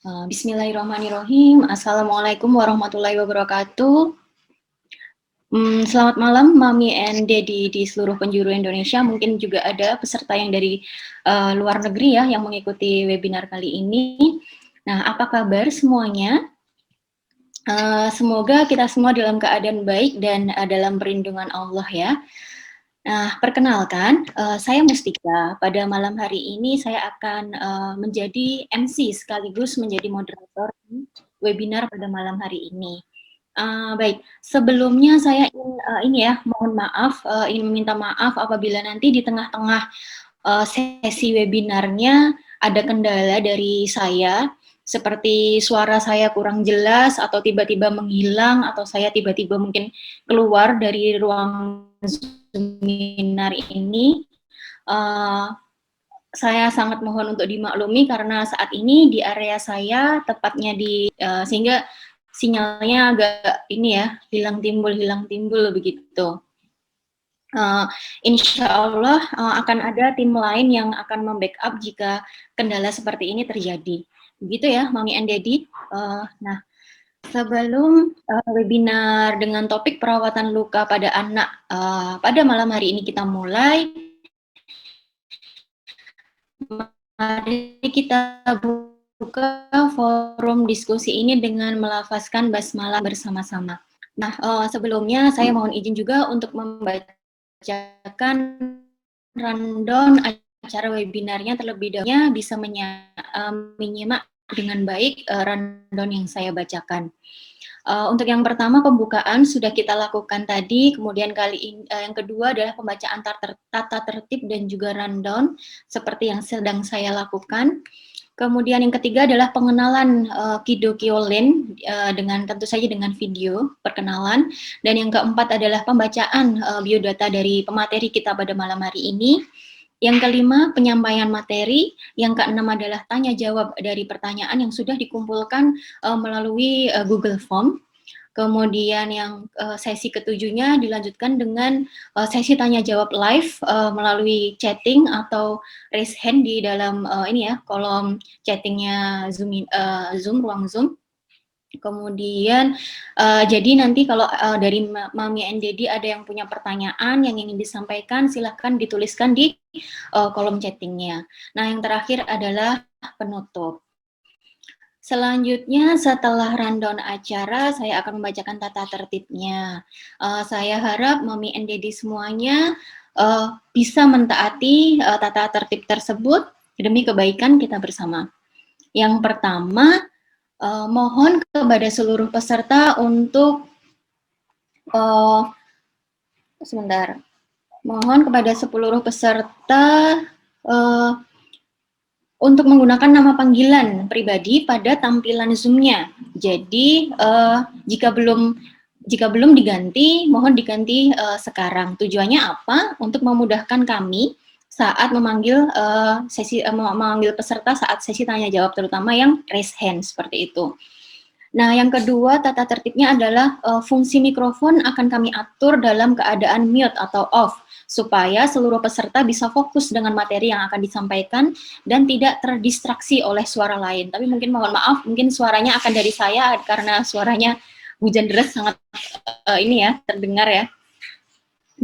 Bismillahirrahmanirrahim. Assalamualaikum warahmatullahi wabarakatuh. Selamat malam Mami and Daddy di seluruh penjuru Indonesia. Mungkin juga ada peserta yang dari luar negeri ya yang mengikuti webinar kali ini. Nah, apa kabar semuanya? Semoga kita semua dalam keadaan baik dan dalam perlindungan Allah ya. Nah, perkenalkan, saya Mustika. Pada malam hari ini saya akan menjadi MC sekaligus menjadi moderator webinar pada malam hari ini. Baik, sebelumnya saya mohon maaf, ingin meminta maaf apabila nanti di tengah-tengah sesi webinarnya ada kendala dari saya, seperti suara saya kurang jelas atau tiba-tiba menghilang atau saya tiba-tiba mungkin keluar dari ruang seminar ini. Saya sangat mohon untuk dimaklumi karena saat ini di area saya tepatnya sehingga sinyalnya agak hilang timbul begitu. Insya Allah akan ada tim lain yang akan membackup jika kendala seperti ini terjadi. Begitu ya, Mami and Daddy. Nah, sebelum webinar dengan topik perawatan luka pada anak pada malam hari ini kita mulai, mari kita buka forum diskusi ini dengan melafazkan basmalah bersama-sama. Nah, sebelumnya saya mohon izin juga untuk membacakan rundown acara webinarnya terlebih dahulu, bisa menyimak dengan baik rundown yang saya bacakan. Untuk yang pertama pembukaan sudah kita lakukan tadi, kemudian yang kedua adalah pembacaan tata tertib dan juga rundown seperti yang sedang saya lakukan. Kemudian yang ketiga adalah pengenalan Kido Kyolen dengan tentu saja dengan video perkenalan, dan yang keempat adalah pembacaan biodata dari pemateri kita pada malam hari ini. Yang kelima, penyampaian materi. Yang keenam adalah tanya jawab dari pertanyaan yang sudah dikumpulkan melalui Google Form. Kemudian yang sesi ketujuhnya dilanjutkan dengan sesi tanya jawab live melalui chatting atau raise hand di dalam kolom chattingnya Zoom, ruang Zoom. Kemudian jadi nanti kalau dari Mami and Daddy ada yang punya pertanyaan yang ingin disampaikan, silahkan dituliskan di kolom chattingnya. Nah, yang terakhir adalah penutup. Selanjutnya setelah rundown acara, saya akan membacakan tata tertibnya. Saya harap Mami and Daddy semuanya bisa mentaati tata tertib tersebut demi kebaikan kita bersama. Yang pertama, mohon kepada seluruh peserta untuk mohon kepada seluruh peserta untuk menggunakan nama panggilan pribadi pada tampilan Zoom-nya. Jadi jika belum diganti, mohon diganti sekarang. Tujuannya apa? Untuk memudahkan kami saat memanggil memanggil peserta saat sesi tanya jawab, terutama yang raise hand seperti itu. Nah, yang kedua tata tertibnya adalah fungsi mikrofon akan kami atur dalam keadaan mute atau off supaya seluruh peserta bisa fokus dengan materi yang akan disampaikan dan tidak terdistraksi oleh suara lain. Tapi mungkin mohon maaf, mungkin suaranya akan dari saya karena suaranya hujan deras sangat terdengar ya.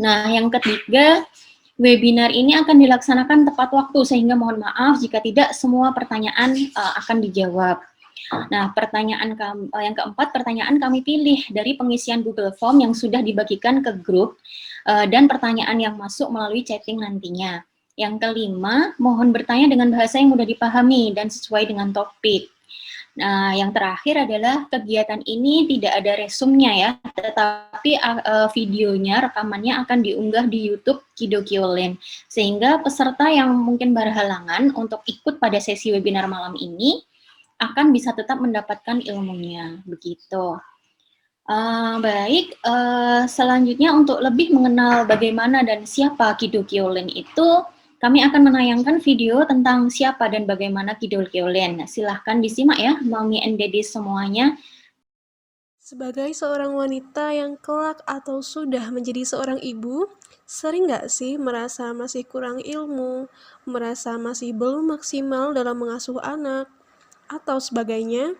Nah, yang ketiga, webinar ini akan dilaksanakan tepat waktu sehingga mohon maaf jika tidak semua pertanyaan akan dijawab. Nah, yang keempat, pertanyaan kami pilih dari pengisian Google Form yang sudah dibagikan ke grup dan pertanyaan yang masuk melalui chatting nantinya. Yang kelima, mohon bertanya dengan bahasa yang mudah dipahami dan sesuai dengan topik. Nah, yang terakhir adalah kegiatan ini tidak ada resumnya ya, tetapi videonya, rekamannya akan diunggah di YouTube Kido Kyolen, sehingga peserta yang mungkin berhalangan untuk ikut pada sesi webinar malam ini akan bisa tetap mendapatkan ilmunya, begitu. Baik, selanjutnya untuk lebih mengenal bagaimana dan siapa Kido Kyolen itu, kami akan menayangkan video tentang siapa dan bagaimana Kido Kyolen. Silahkan disimak ya, Mami and Daddy semuanya. Sebagai seorang wanita yang kelak atau sudah menjadi seorang ibu, sering nggak sih merasa masih kurang ilmu, merasa masih belum maksimal dalam mengasuh anak? atau sebagainya?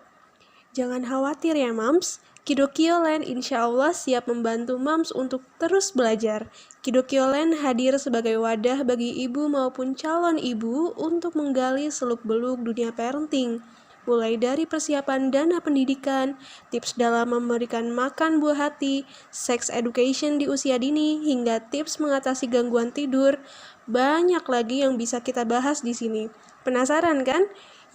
Jangan khawatir ya Mams, Kidokio Land insya Allah siap membantu Mams untuk terus belajar. Kidokio Land hadir sebagai wadah bagi ibu maupun calon ibu untuk menggali seluk-beluk dunia parenting. Mulai dari persiapan dana pendidikan, tips dalam memberikan makan buah hati, sex education di usia dini, hingga tips mengatasi gangguan tidur. Banyak lagi yang bisa kita bahas di sini. Penasaran kan?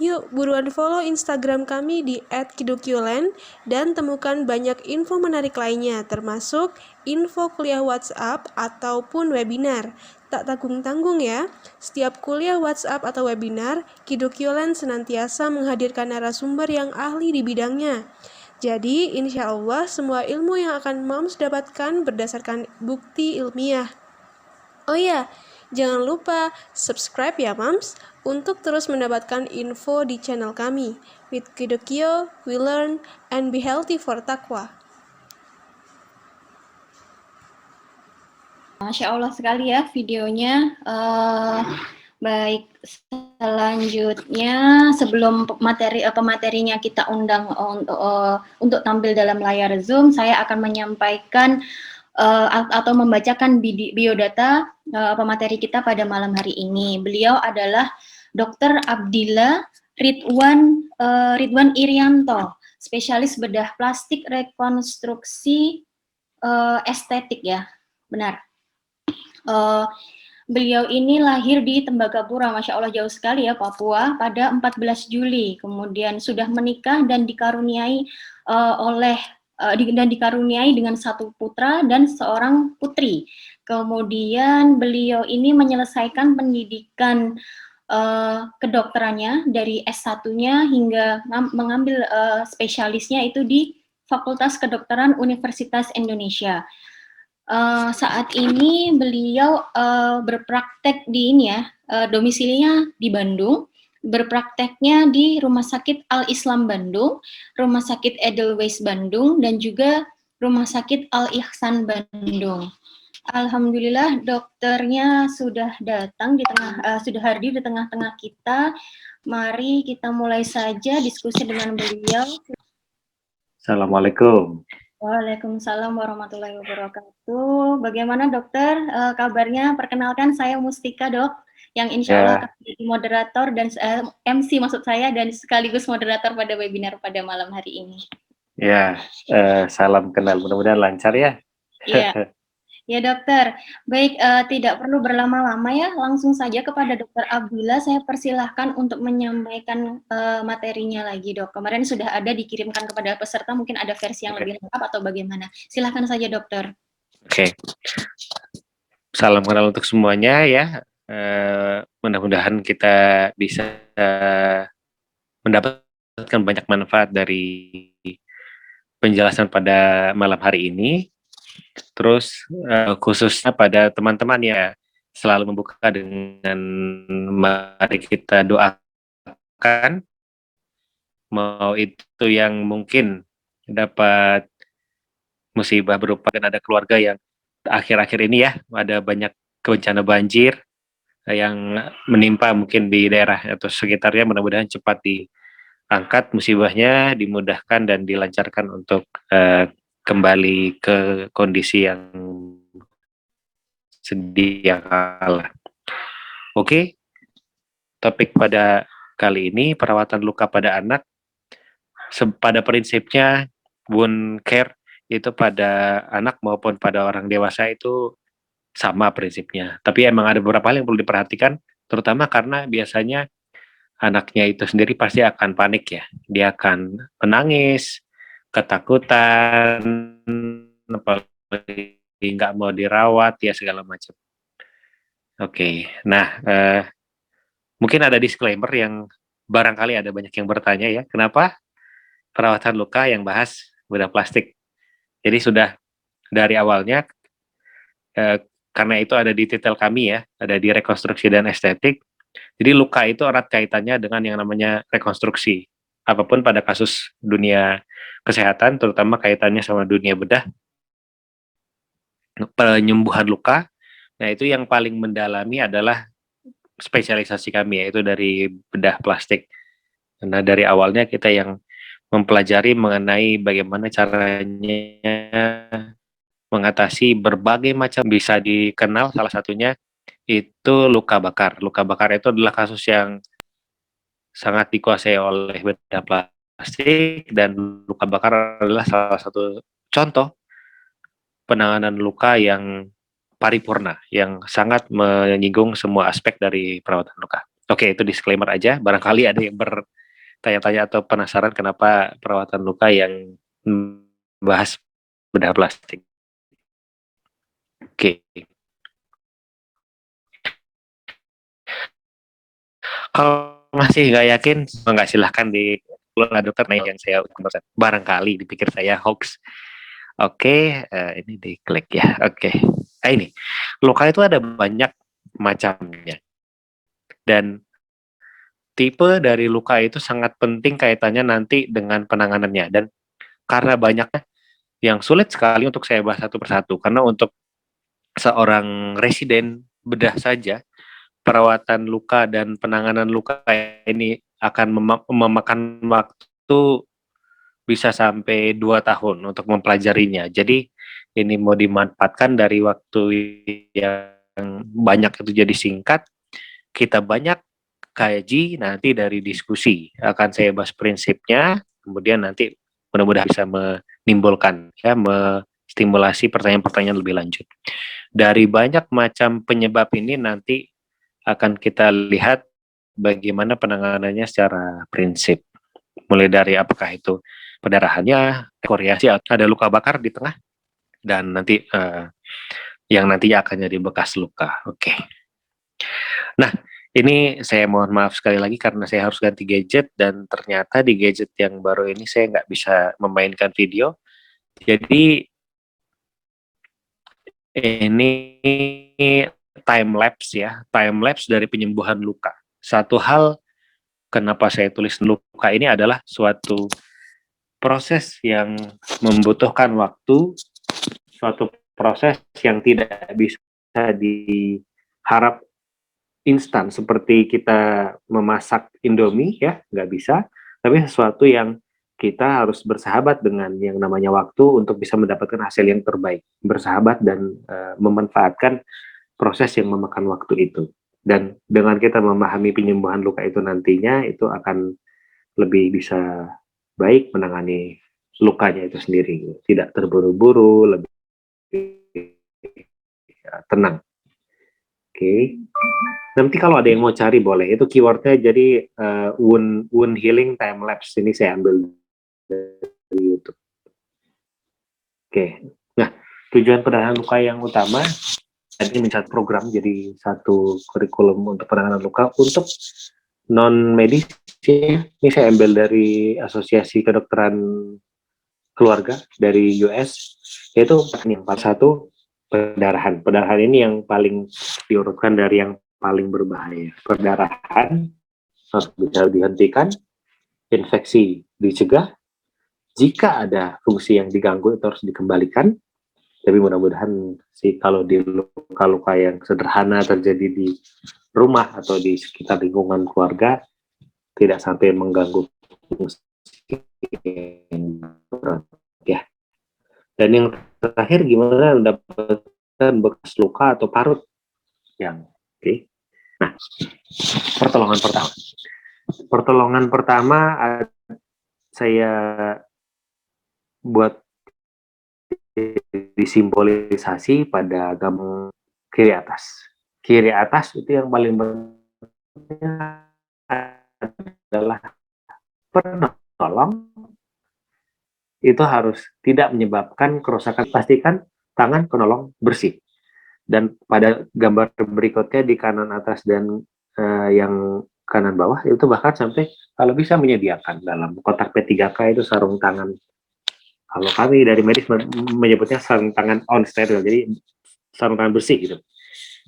Yuk buruan follow Instagram kami di @kidokioland dan temukan banyak info menarik lainnya termasuk info kuliah WhatsApp ataupun webinar. Tak tanggung-tanggung ya, setiap kuliah WhatsApp atau webinar, Kidokioland senantiasa menghadirkan narasumber yang ahli di bidangnya. Jadi, insya Allah semua ilmu yang akan Moms dapatkan berdasarkan bukti ilmiah. Oh iya, jangan lupa subscribe ya Moms untuk terus mendapatkan info di channel kami. With Kidokio, we learn and be healthy for takwa. Masya Allah sekali ya videonya. Baik, selanjutnya sebelum pematerinya kita undang untuk tampil dalam layar Zoom, saya akan menyampaikan atau membacakan biodata pemateri kita pada malam hari ini. Beliau adalah Dr. Abdillah Ridwan Irianto, spesialis bedah plastik rekonstruksi estetik ya, benar. Beliau ini lahir di Tembagapura, Masya Allah jauh sekali ya, Papua, pada 14 Juli. Kemudian sudah menikah dan dikaruniai dikaruniai dengan satu putra dan seorang putri. Kemudian beliau ini menyelesaikan pendidikan kedokterannya dari S1-nya hingga mengambil spesialisnya itu di Fakultas Kedokteran Universitas Indonesia. Saat ini beliau berpraktek di ini ya, domisilinya di Bandung, berprakteknya di Rumah Sakit Al-Islam Bandung, Rumah Sakit Edelweiss Bandung, dan juga Rumah Sakit Al-Ihsan Bandung. Alhamdulillah dokternya sudah datang sudah hadir di tengah-tengah kita. Mari kita mulai saja diskusi dengan beliau. Assalamualaikum. Waalaikumsalam warahmatullahi wabarakatuh. Bagaimana dokter kabarnya? Perkenalkan saya Mustika dok, yang insya Allah akan menjadi moderator dan MC maksud saya dan sekaligus moderator pada webinar pada malam hari ini. Ya, salam kenal, mudah-mudahan lancar ya. Iya. Ya dokter, baik tidak perlu berlama-lama ya, langsung saja kepada dokter Abdillah saya persilahkan untuk menyampaikan materinya lagi dok. Kemarin sudah ada dikirimkan kepada peserta, mungkin ada versi yang lebih lengkap atau bagaimana. Silahkan saja dokter. Oke, salam kenal untuk semuanya ya. Mudah-mudahan kita bisa mendapatkan banyak manfaat dari penjelasan pada malam hari ini. Terus khususnya pada teman-teman ya, selalu membuka dengan mari kita doakan, mau itu yang mungkin dapat musibah berupa dan ada keluarga yang akhir-akhir ini ya ada banyak bencana banjir yang menimpa mungkin di daerah atau sekitarnya, mudah-mudahan cepat diangkat musibahnya, dimudahkan dan dilancarkan untuk kembali ke kondisi yang sedia kala. Oke, topik pada kali ini perawatan luka pada anak. Pada prinsipnya wound care itu pada anak maupun pada orang dewasa itu sama prinsipnya. Tapi emang ada beberapa hal yang perlu diperhatikan, terutama karena biasanya anaknya itu sendiri pasti akan panik ya. Dia akan menangis, ketakutan, apalagi nggak mau dirawat ya segala macam. Oke, nah mungkin ada disclaimer yang barangkali ada banyak yang bertanya ya, kenapa perawatan luka yang bahas bedah plastik? Jadi sudah dari awalnya karena itu ada di titel kami ya, ada di rekonstruksi dan estetik. Jadi luka itu erat kaitannya dengan yang namanya rekonstruksi. Apapun pada kasus dunia kesehatan, terutama kaitannya sama dunia bedah, penyembuhan luka, nah itu yang paling mendalami adalah spesialisasi kami, yaitu dari bedah plastik. Nah, dari awalnya kita yang mempelajari mengenai bagaimana caranya mengatasi berbagai macam, bisa dikenal salah satunya itu luka bakar. Luka bakar itu adalah kasus yang sangat dikuasai oleh bedah plastik, dan luka bakar adalah salah satu contoh penanganan luka yang paripurna, yang sangat menyinggung semua aspek dari perawatan luka. Oke, itu disclaimer aja. Barangkali ada yang bertanya-tanya atau penasaran kenapa perawatan luka yang bahas bedah plastik. Oke. Kalau masih nggak yakin, nggak, silahkan di dokter yang saya barangkali dipikir saya hoax. Oke, ini diklik ya. Oke. Ini luka itu ada banyak macamnya, dan tipe dari luka itu sangat penting kaitannya nanti dengan penanganannya, dan karena banyaknya yang sulit sekali untuk saya bahas satu persatu, karena untuk seorang residen bedah saja perawatan luka dan penanganan luka ini akan memakan waktu bisa sampai 2 tahun untuk mempelajarinya. Jadi ini mau dimanfaatkan dari waktu yang banyak itu jadi singkat, kita banyak kaji, nanti dari diskusi akan saya bahas prinsipnya, kemudian nanti mudah-mudahan bisa menimbulkan ya, stimulasi pertanyaan-pertanyaan lebih lanjut. Dari banyak macam penyebab ini nanti akan kita lihat bagaimana penanganannya secara prinsip. Mulai dari apakah itu pendarahannya, ekoriasi, ada luka bakar di tengah, dan nanti yang nantinya akan jadi bekas luka. Oke. Nah, ini saya mohon maaf sekali lagi karena saya harus ganti gadget, dan ternyata di gadget yang baru ini saya nggak bisa memainkan video. Jadi ini time lapse ya, time lapse dari penyembuhan luka. Satu hal kenapa saya tulis luka ini adalah suatu proses yang membutuhkan waktu, suatu proses yang tidak bisa diharap instan seperti kita memasak Indomie ya, nggak bisa, tapi sesuatu yang kita harus bersahabat dengan yang namanya waktu untuk bisa mendapatkan hasil yang terbaik, bersahabat dan memanfaatkan proses yang memakan waktu itu. Dan dengan kita memahami penyembuhan luka itu nantinya, itu akan lebih bisa baik menangani lukanya itu sendiri, tidak terburu-buru, lebih tenang. Oke. Nanti kalau ada yang mau cari boleh, itu keywordnya jadi wound healing time lapse, ini saya ambil dari YouTube. Oke. Nah, tujuan penanganan luka yang utama ini menjadi program, jadi satu kurikulum untuk penanganan luka untuk non medis. Ini saya ambil dari Asosiasi Kedokteran Keluarga dari US, yaitu yang satu pendarahan. Pendarahan ini yang paling diurutkan dari yang paling berbahaya. Pendarahan harus bisa dihentikan, infeksi dicegah, jika ada fungsi yang diganggu itu harus dikembalikan. Tapi mudah-mudahan sih kalau di luka-luka yang sederhana terjadi di rumah atau di sekitar lingkungan keluarga tidak sampai mengganggu fungsi ya. Dan yang terakhir, gimana mendapatkan bekas luka atau parut yang oke. Nah, pertolongan pertama saya buat disimbolisasi pada gambar kiri atas. Kiri atas itu yang paling penting adalah penolong itu harus tidak menyebabkan kerusakan. Pastikan tangan penolong bersih. Dan pada gambar berikutnya di kanan atas dan yang kanan bawah itu bahkan sampai kalau bisa menyediakan dalam kotak P3K itu sarung tangan. Kalau kami dari medis menyebutnya sarung tangan on steril, jadi sarung tangan bersih gitu.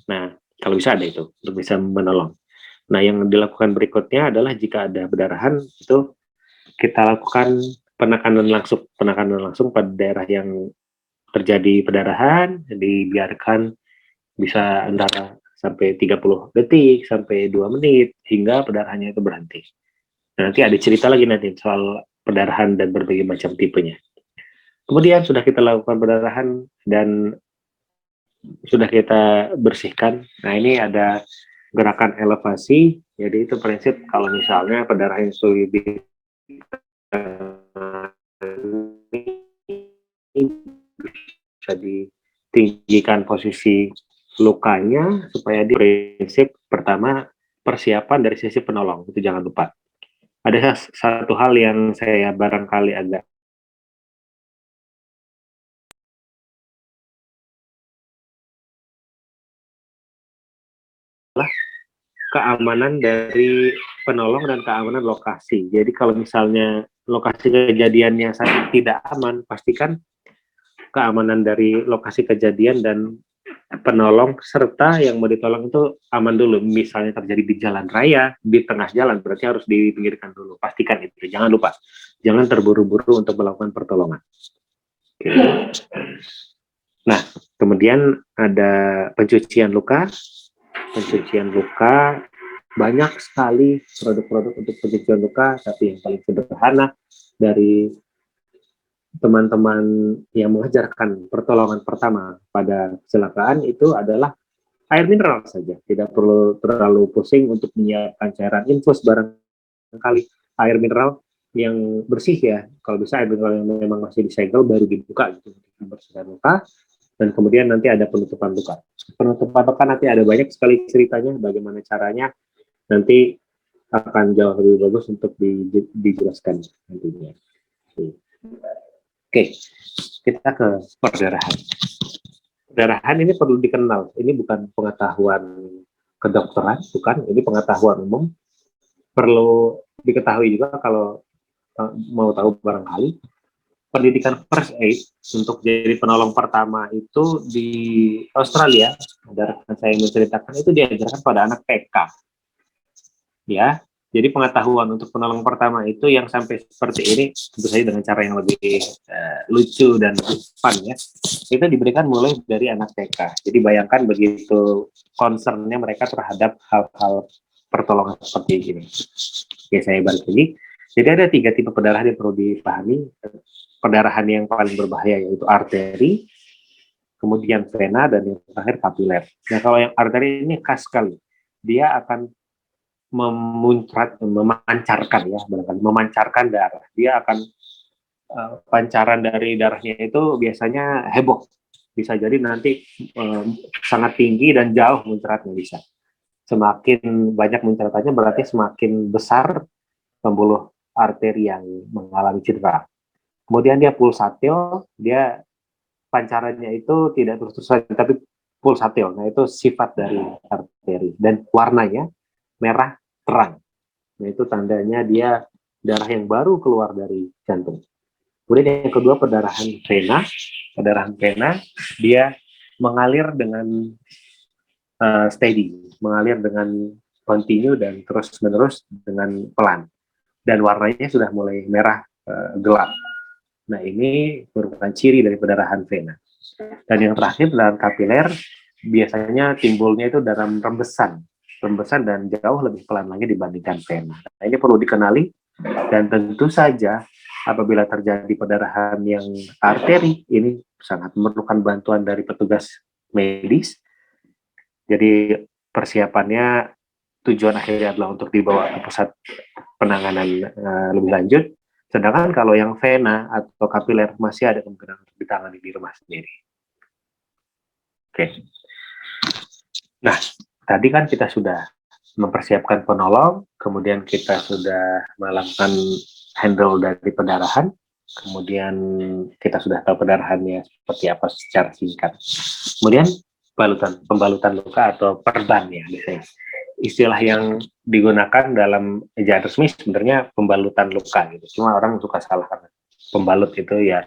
Nah, kalau bisa ada itu untuk bisa menolong. Nah, yang dilakukan berikutnya adalah jika ada pendarahan itu kita lakukan penekanan langsung pada daerah yang terjadi pendarahan, dibiarkan bisa antara sampai 30 detik sampai 2 menit hingga pendarahannya itu berhenti. Nanti ada cerita lagi nanti soal perdarahan dan berbagai macam tipenya. Kemudian sudah kita lakukan perdarahan dan sudah kita bersihkan. Nah, ini ada gerakan elevasi. Jadi itu prinsip kalau misalnya perdarahan itu bisa ditinggikan posisi lukanya supaya di prinsip pertama persiapan dari sisi penolong itu jangan lupa. Ada satu hal yang saya barangkali agak keamanan dari penolong dan keamanan lokasi. Jadi kalau misalnya lokasi kejadiannya tidak aman, pastikan keamanan dari lokasi kejadian dan penolong serta yang mau ditolong itu aman dulu. Misalnya terjadi di jalan raya, di tengah jalan, berarti harus dipinggirkan dulu. Pastikan itu. Jangan lupa. Jangan terburu-buru untuk melakukan pertolongan. Oke. Nah, kemudian ada pencucian luka. Pencucian luka, banyak sekali produk-produk untuk pencucian luka, tapi yang paling sederhana dari teman-teman yang mengajarkan pertolongan pertama pada kecelakaan itu adalah air mineral saja. Tidak perlu terlalu pusing untuk menyiapkan cairan infus, barangkali air mineral yang bersih ya. Kalau bisa air mineral yang memang masih disegel baru dibuka gitu, membersihkan luka. Dan kemudian nanti ada penutupan luka. Penutupan luka nanti ada banyak sekali ceritanya, bagaimana caranya, nanti akan jauh lebih bagus untuk dijelaskan nantinya. Oke, kita ke perdarahan. Perdarahan ini perlu dikenal, ini bukan pengetahuan kedokteran, bukan, ini pengetahuan umum. Perlu diketahui juga kalau mau tahu barangkali, pendidikan first aid untuk jadi penolong pertama itu di Australia, ada rekan saya yang menceritakan itu diajarkan pada anak TK. Ya, jadi pengetahuan untuk penolong pertama itu yang sampai seperti ini, tentu saja dengan cara yang lebih lucu dan fun ya, itu diberikan mulai dari anak TK. Jadi bayangkan begitu concernnya mereka terhadap hal-hal pertolongan seperti ini. Oke, saya balik lagi. Jadi ada 3 tipe perdarahan yang perlu dipahami. Perdarahan yang paling berbahaya yaitu arteri, kemudian vena, dan yang terakhir kapiler. Nah, kalau yang arteri ini khas sekali. Dia akan memancarkan ya, memancarkan darah. Dia akan pancaran dari darahnya itu biasanya heboh. Bisa jadi nanti sangat tinggi dan jauh muncratnya bisa. Semakin banyak muncratannya berarti semakin besar pembuluh arteri yang mengalami cedera. Kemudian dia pulsatil, dia pancarannya itu tidak terus-terusan, tapi pulsatil. Nah, itu sifat dari arteri. Dan warnanya merah terang. Nah, itu tandanya dia darah yang baru keluar dari jantung. Kemudian yang kedua, perdarahan vena. Perdarahan vena, dia mengalir dengan steady, mengalir dengan continue dan terus-menerus dengan pelan. Dan warnanya sudah mulai merah gelap. Nah, ini merupakan ciri dari perdarahan vena. Dan yang terakhir, perdarahan kapiler, biasanya timbulnya itu dalam rembesan dan jauh lebih pelan lagi dibandingkan vena. Nah, ini perlu dikenali, dan tentu saja apabila terjadi perdarahan yang arteri, ini sangat memerlukan bantuan dari petugas medis. Jadi persiapannya, tujuan akhirnya adalah untuk dibawa ke pusat penanganan lebih lanjut. Sedangkan kalau yang vena atau kapiler masih ada kemungkinan untuk ditangani di rumah sendiri. Oke. Nah, tadi kan kita sudah mempersiapkan penolong, kemudian kita sudah melakukan handle dari perdarahan, kemudian kita sudah tahu perdarahannya seperti apa secara singkat. Kemudian pembalutan luka atau perban ya biasanya. Istilah yang digunakan dalam ejaan resmi sebenarnya pembalutan luka gitu. Cuma orang suka salah karena pembalut itu ya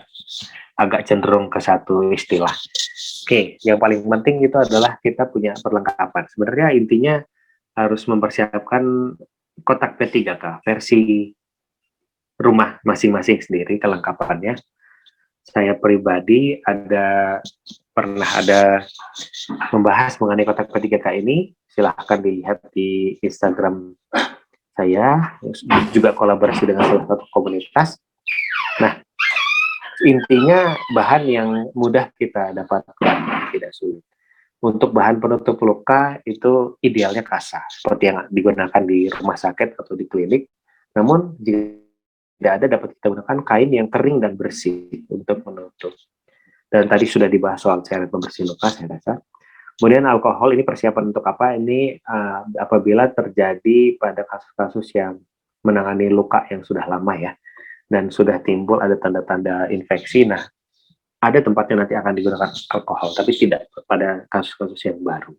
agak cenderung ke satu istilah. Oke, yang paling penting itu adalah kita punya perlengkapan. Sebenarnya intinya harus mempersiapkan kotak P3K versi rumah masing-masing sendiri kelengkapannya. Saya pribadi pernah ada membahas mengenai kotak P3K ini. Silahkan dilihat di Instagram saya juga kolaborasi dengan salah satu komunitas. Nah, intinya bahan yang mudah kita dapatkan, tidak sulit. Untuk bahan penutup luka itu idealnya kasa, seperti yang digunakan di rumah sakit atau di klinik. Namun jika tidak ada, dapat kita gunakan kain yang kering dan bersih untuk menutup. Dan tadi sudah dibahas soal cairan pembersih luka, saya rasa. Kemudian alkohol ini persiapan untuk apa? Ini apabila terjadi pada kasus-kasus yang menangani luka yang sudah lama ya, dan sudah timbul ada tanda-tanda infeksi. Nah, ada tempatnya nanti akan digunakan alkohol, tapi tidak pada kasus-kasus yang baru.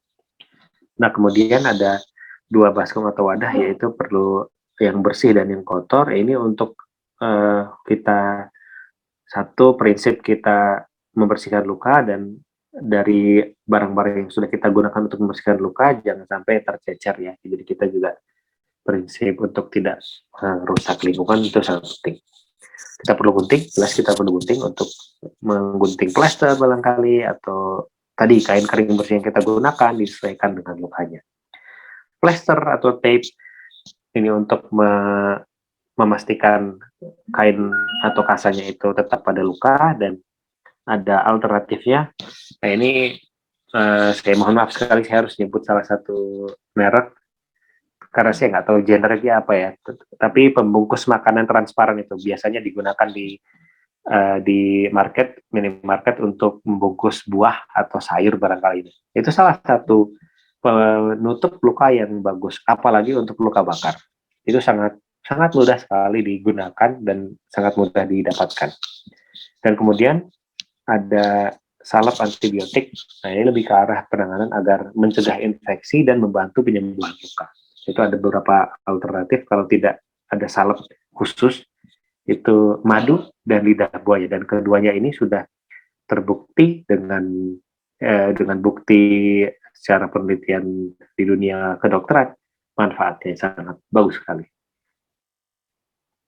Nah, kemudian ada 2 baskom atau wadah, yaitu perlu yang bersih dan yang kotor. Ini untuk kita, satu prinsip kita membersihkan luka, dan dari barang-barang yang sudah kita gunakan untuk membersihkan luka jangan sampai tercecer ya. Jadi kita juga prinsip untuk tidak rusak lingkungan, itu sangat penting. Kita perlu gunting, jelas kita perlu gunting untuk menggunting plester barangkali, atau tadi kain kering bersih yang kita gunakan disesuaikan dengan lukanya. Plester atau tape ini untuk memastikan kain atau kasanya itu tetap pada luka, dan ada alternatifnya. Nah, ini saya mohon maaf sekali, saya harus nyebut salah satu merek karena saya nggak tahu genrenya apa ya, tapi pembungkus makanan transparan itu biasanya digunakan di market, minimarket, untuk membungkus buah atau sayur barangkali. Itu salah satu penutup luka yang bagus, apalagi untuk luka bakar. Itu sangat sangat mudah sekali digunakan dan sangat mudah didapatkan. Dan kemudian ada salep antibiotik. Nah, ini lebih ke arah penanganan agar mencegah infeksi dan membantu penyembuhan luka. Itu ada beberapa alternatif. Kalau tidak ada salep khusus, itu madu dan lidah buaya, dan keduanya ini sudah terbukti dengan bukti secara penelitian di dunia kedokteran, manfaatnya sangat bagus sekali.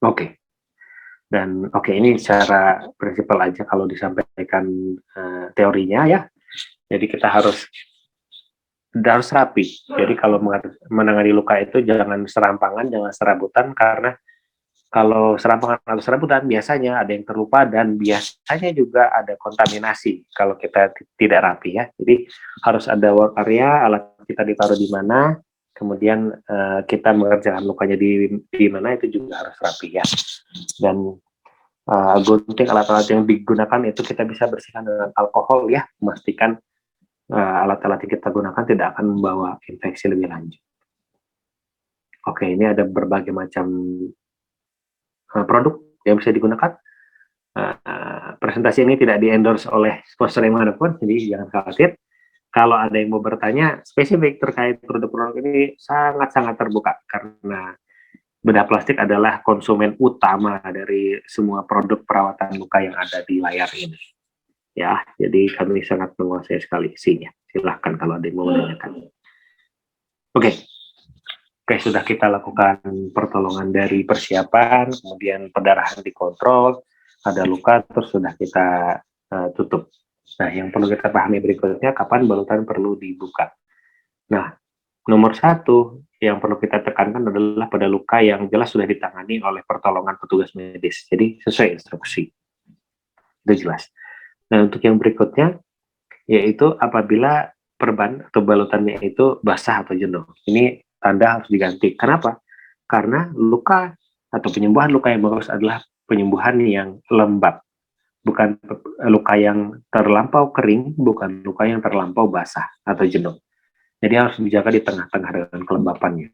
Oke. Dan ini secara prinsipal aja kalau disampaikan teorinya ya. Jadi kita harus rapi. Jadi kalau menangani luka itu jangan serampangan, jangan serabutan, karena kalau serampangan atau serabutan biasanya ada yang terlupa, dan biasanya juga ada kontaminasi kalau kita tidak rapi ya. Jadi harus ada work area, alat kita ditaruh di mana, kemudian kita mengerjakan lukanya di mana, itu juga harus rapi ya. Dan gunting, alat-alat yang digunakan itu kita bisa bersihkan dengan alkohol ya, memastikan alat-alat yang kita gunakan tidak akan membawa infeksi lebih lanjut. Oke, ini ada berbagai macam produk yang bisa digunakan. Presentasi ini tidak di-endorse oleh sponsor yang manapun, jadi jangan khawatir. Kalau ada yang mau bertanya spesifik terkait produk-produk ini, sangat-sangat terbuka, karena bedah plastik adalah konsumen utama dari semua produk perawatan luka yang ada di layar ini. Ya, jadi kami sangat menguasai sekali isinya. Silahkan kalau ada yang mau menanyakan. Oke, sudah kita lakukan pertolongan dari persiapan, kemudian perdarahan dikontrol, ada luka, terus sudah kita tutup. Nah, yang perlu kita pahami berikutnya, kapan balutan perlu dibuka. Nah, nomor 1 yang perlu kita tekankan adalah pada luka yang jelas sudah ditangani oleh pertolongan petugas medis. Jadi sesuai instruksi. Itu jelas. Nah, untuk yang berikutnya, yaitu apabila perban atau balutannya itu basah atau jenuh. Ini tanda harus diganti. Kenapa? Karena luka atau penyembuhan luka yang bagus adalah penyembuhan yang lembab. Bukan luka yang terlampau kering, bukan luka yang terlampau basah atau jenuh. Jadi harus dijaga di tengah-tengah dengan kelembapannya.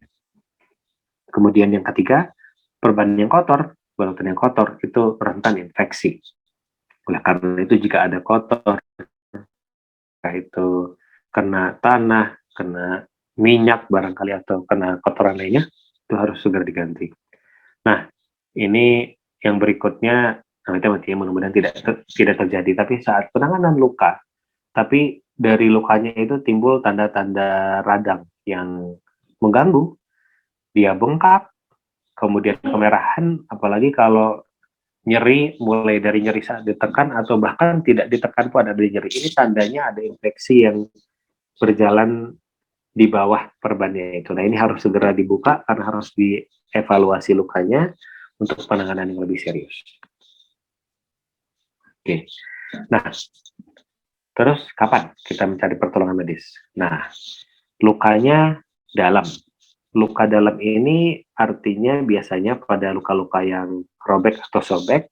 Kemudian yang ketiga, perban yang kotor, balutan yang kotor itu rentan infeksi. Oleh karena itu jika ada kotor, itu kena tanah, kena minyak barangkali, atau kena kotoran lainnya, itu harus segera diganti. Nah, ini yang berikutnya, mudah-mudahan tidak terjadi, tapi saat penanganan luka, tapi dari lukanya itu timbul tanda-tanda radang yang mengganggu, dia bengkak, kemudian kemerahan, apalagi kalau nyeri, mulai dari nyeri saat ditekan atau bahkan tidak ditekan pun ada nyeri. Ini tandanya ada infeksi yang berjalan di bawah perbannya itu. Nah, ini harus segera dibuka karena harus dievaluasi lukanya untuk penanganan yang lebih serius. Oke. Nah, terus kapan kita mencari pertolongan medis? Nah, lukanya dalam. Luka dalam ini artinya biasanya pada luka-luka yang robek atau sobek,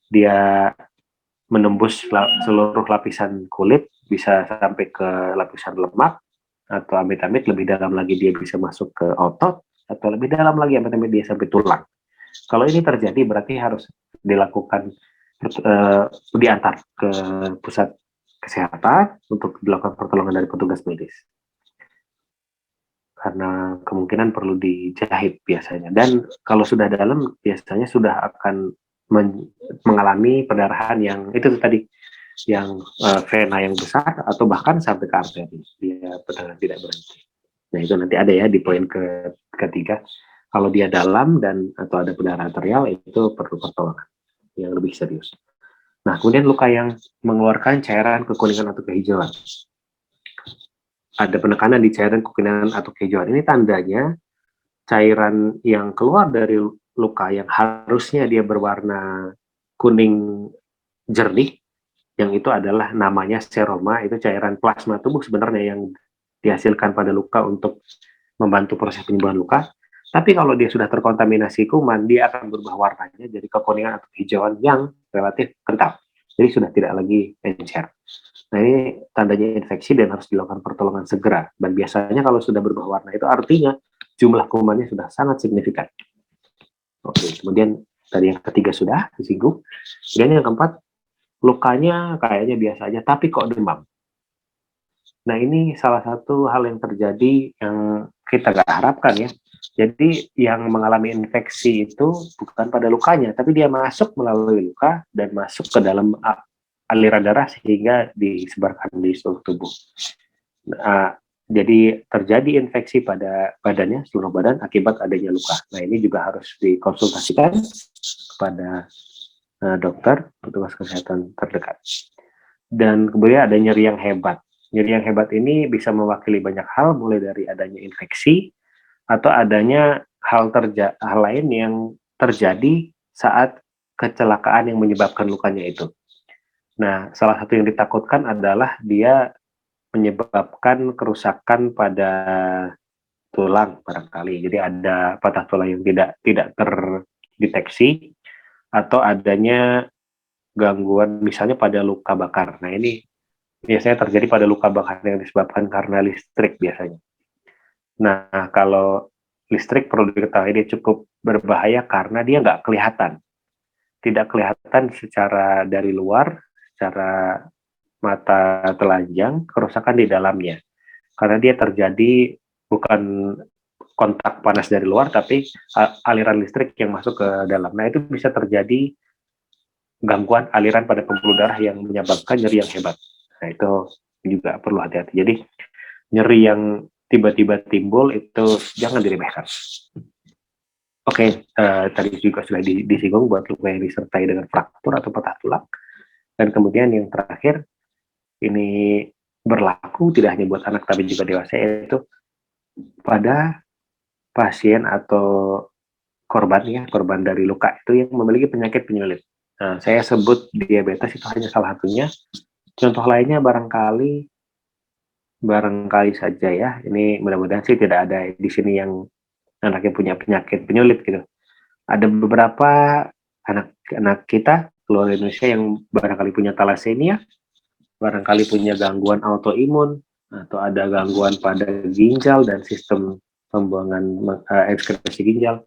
dia menembus seluruh lapisan kulit, bisa sampai ke lapisan lemak, atau amit-amit lebih dalam lagi dia bisa masuk ke otot, atau lebih dalam lagi amit-amit dia sampai tulang. Kalau ini terjadi berarti harus dilakukan diantar ke pusat kesehatan untuk dilakukan pertolongan dari petugas medis. Karena kemungkinan perlu dijahit biasanya. Dan kalau sudah dalam, biasanya sudah akan mengalami pendarahan yang itu tadi, yang vena yang besar atau bahkan sampai ke arteri. Dia pendarahan tidak berhenti. Nah, itu nanti ada ya di poin ketiga. Kalau dia dalam dan atau ada pendarahan arterial, itu perlu pertolongan yang lebih serius. Nah, kemudian luka yang mengeluarkan cairan kekuningan atau kehijauan. Ada penekanan di cairan kekuningan atau kehijauan. Ini tandanya cairan yang keluar dari luka yang harusnya dia berwarna kuning jernih, yang itu adalah namanya seroma, itu cairan plasma tubuh sebenarnya yang dihasilkan pada luka untuk membantu proses penyembuhan luka. Tapi kalau dia sudah terkontaminasi kuman, dia akan berubah warnanya jadi kekuningan atau kehijauan yang relatif kental. Jadi sudah tidak lagi encer. Nah, ini tandanya infeksi dan harus dilakukan pertolongan segera. Dan biasanya kalau sudah berubah warna itu artinya jumlah kumannya sudah sangat signifikan. Oke, kemudian tadi yang ketiga sudah disinggung. Kemudian yang keempat, lukanya kayaknya biasa aja, tapi kok demam. Nah, ini salah satu hal yang terjadi yang kita nggak harapkan ya. Jadi yang mengalami infeksi itu bukan pada lukanya, tapi dia masuk melalui luka dan masuk ke dalam aliran darah sehingga disebarkan di seluruh tubuh. Nah, jadi terjadi infeksi pada badannya, seluruh badan akibat adanya luka. Nah, ini juga harus dikonsultasikan kepada dokter, petugas kesehatan terdekat. Dan kemudian ada nyeri yang hebat. Nyeri yang hebat ini bisa mewakili banyak hal, mulai dari adanya infeksi atau adanya hal lain yang terjadi saat kecelakaan yang menyebabkan lukanya itu. Nah, salah satu yang ditakutkan adalah dia menyebabkan kerusakan pada tulang barangkali. Jadi ada patah tulang yang tidak terdeteksi atau adanya gangguan misalnya pada luka bakar. Nah, ini biasanya terjadi pada luka bakar yang disebabkan karena listrik biasanya. Nah, kalau listrik perlu diketahui dia cukup berbahaya karena dia nggak kelihatan. Tidak kelihatan secara dari luar, secara mata telanjang, kerusakan di dalamnya. Karena dia terjadi bukan kontak panas dari luar, tapi aliran listrik yang masuk ke dalam. Nah, itu bisa terjadi gangguan aliran pada pembuluh darah yang menyebabkan nyeri yang hebat. Nah, itu juga perlu hati-hati. Jadi, nyeri yang tiba-tiba timbul itu jangan diremehkan. Oke, tadi juga sudah disinggung buat luka yang disertai dengan fraktur atau patah tulang. Dan kemudian yang terakhir, ini berlaku tidak hanya buat anak tapi juga dewasa, yaitu pada pasien atau korban dari luka itu yang memiliki penyakit penyulit. Nah, saya sebut diabetes itu hanya salah satunya. Contoh lainnya barangkali saja ya. Ini mudah-mudahan sih tidak ada di sini yang anaknya punya penyakit penyulit gitu. Ada beberapa anak kita keluarga Indonesia yang barangkali punya thalassemia, barangkali punya gangguan autoimun, atau ada gangguan pada ginjal dan sistem pembuangan ekskresi ginjal.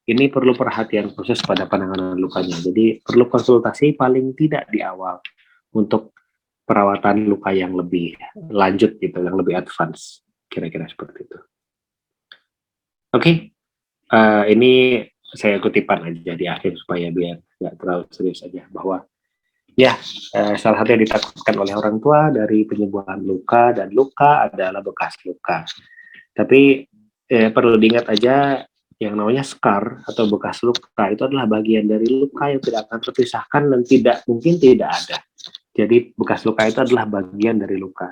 Ini perlu perhatian khusus pada penanganan lukanya. Jadi perlu konsultasi paling tidak di awal untuk perawatan luka yang lebih lanjut gitu, yang lebih advance, kira-kira seperti itu. Oke, ini saya kutipan aja di akhir supaya biar nggak terlalu serius aja, bahwa ya salah satu yang ditakutkan oleh orang tua dari penyembuhan luka dan luka adalah bekas luka. Tapi perlu diingat aja yang namanya scar atau bekas luka itu adalah bagian dari luka yang tidak akan terpisahkan dan tidak mungkin tidak ada. Jadi bekas luka itu adalah bagian dari luka.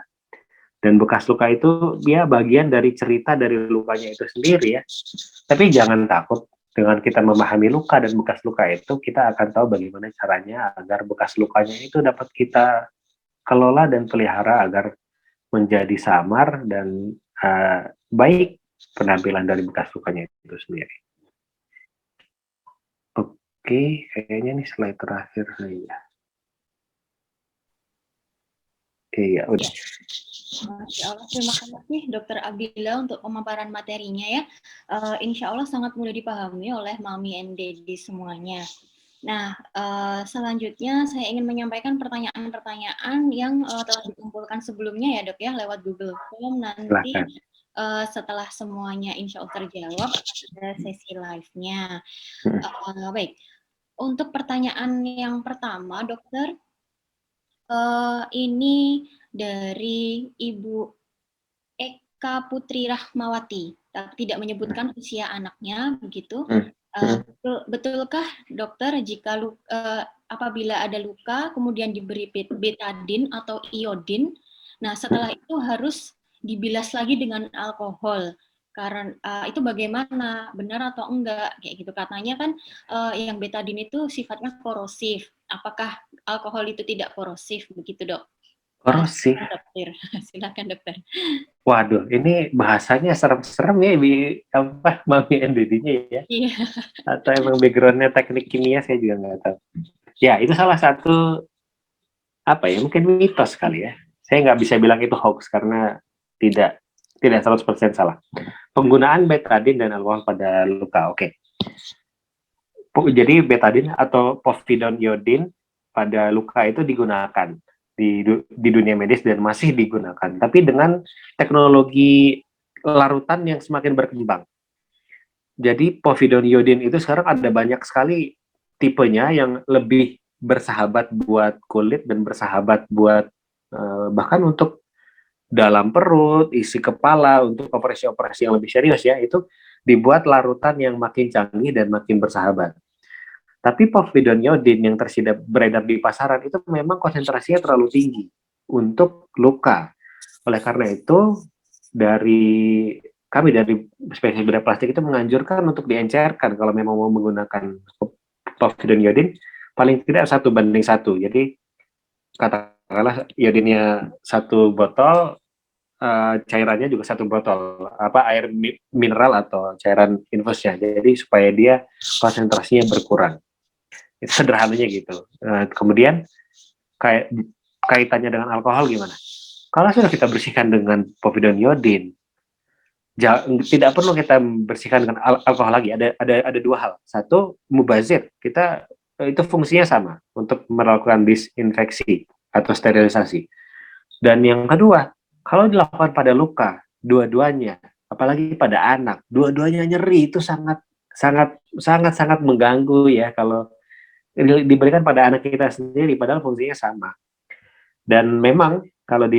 Dan bekas luka itu dia bagian dari cerita dari lukanya itu sendiri ya. Tapi jangan takut, dengan kita memahami luka dan bekas luka itu, kita akan tahu bagaimana caranya agar bekas lukanya itu dapat kita kelola dan pelihara agar menjadi samar dan baik penampilan dari bekas lukanya itu sendiri. Oke, kayaknya nih slide terakhir saya. Iya, udah. Masya Allah, terima kasih Dokter Abdillah untuk pemaparan materinya ya. Insya Allah sangat mudah dipahami oleh Mami and Daddy semuanya. Nah, selanjutnya saya ingin menyampaikan pertanyaan-pertanyaan yang telah dikumpulkan sebelumnya ya dok ya, lewat Google Form. Nanti setelah semuanya insya Allah terjawab, ada sesi live-nya. Baik, untuk pertanyaan yang pertama dokter, ini dari Ibu Eka Putri Rahmawati, tidak menyebutkan usia anaknya, begitu. Betulkah dokter jika apabila ada luka kemudian diberi betadin atau iodin, nah setelah itu harus dibilas lagi dengan alkohol? Karena itu bagaimana, benar atau enggak kayak gitu? Katanya kan yang betadin itu sifatnya korosif. Apakah alkohol itu tidak korosif begitu dok? Korosif. Silakan dokter. Waduh, ini bahasanya serem-serem ya, Mami NDD-nya ya. Iya. Atau emang background-nya teknik kimia, saya juga nggak tahu. Ya, itu salah satu, mungkin mitos kali ya. Saya nggak bisa bilang itu hoax, karena tidak 100% salah. Penggunaan betadin dan alkohol pada luka, oke. Jadi betadin atau povidone iodine pada luka itu digunakan di dunia medis dan masih digunakan, tapi dengan teknologi larutan yang semakin berkembang. Jadi povidone iodine itu sekarang ada banyak sekali tipenya yang lebih bersahabat buat kulit dan bersahabat buat bahkan untuk dalam perut, isi kepala, untuk operasi-operasi yang lebih serius ya, itu dibuat larutan yang makin canggih dan makin bersahabat. Tapi povidone iodine yang beredar di pasaran itu memang konsentrasinya terlalu tinggi untuk luka. Oleh karena itu, kami dari spesialis bedah plastik itu menganjurkan untuk diencerkan kalau memang mau menggunakan povidone iodine, paling tidak 1:1. Jadi katakanlah iodinnya 1 botol, cairannya juga 1 botol, air mineral atau cairan infusnya. Jadi supaya dia konsentrasinya berkurang. Itu sederhananya gitu. Kemudian kaitannya dengan alkohol gimana? Kalau sudah kita bersihkan dengan povidone iodine, tidak perlu kita bersihkan dengan alkohol lagi. Ada 2 hal. Satu, mubazir. Kita itu fungsinya sama untuk melakukan disinfeksi atau sterilisasi. Dan yang kedua, kalau dilakukan pada luka, dua-duanya, apalagi pada anak, dua-duanya nyeri, itu sangat mengganggu ya kalau diberikan pada anak kita sendiri, padahal fungsinya sama. Dan memang kalau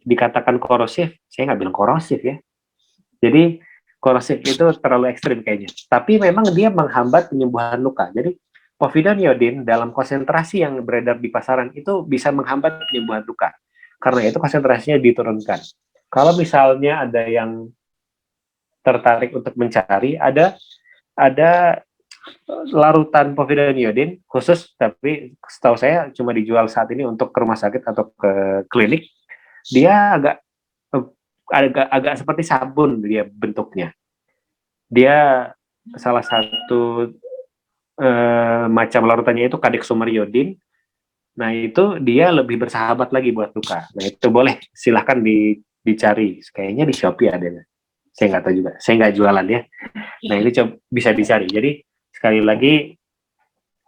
dikatakan korosif, saya nggak bilang korosif ya. Jadi korosif itu terlalu ekstrim kayaknya. Tapi memang dia menghambat penyembuhan luka. Jadi povidone iodine dalam konsentrasi yang beredar di pasaran itu bisa menghambat penyembuhan luka. Karena itu konsentrasinya diturunkan. Kalau misalnya ada yang tertarik untuk mencari, ada larutan povidone iodine khusus, tapi setahu saya cuma dijual saat ini untuk ke rumah sakit atau ke klinik. Dia agak seperti sabun dia bentuknya. Dia salah satu macam larutannya itu kadexomer iodine. Nah itu dia lebih bersahabat lagi buat luka. Nah itu boleh, silahkan dicari. Kayaknya di Shopee ada. Saya nggak tahu juga. Saya nggak jualan ya. Nah ini bisa dicari. Jadi sekali lagi,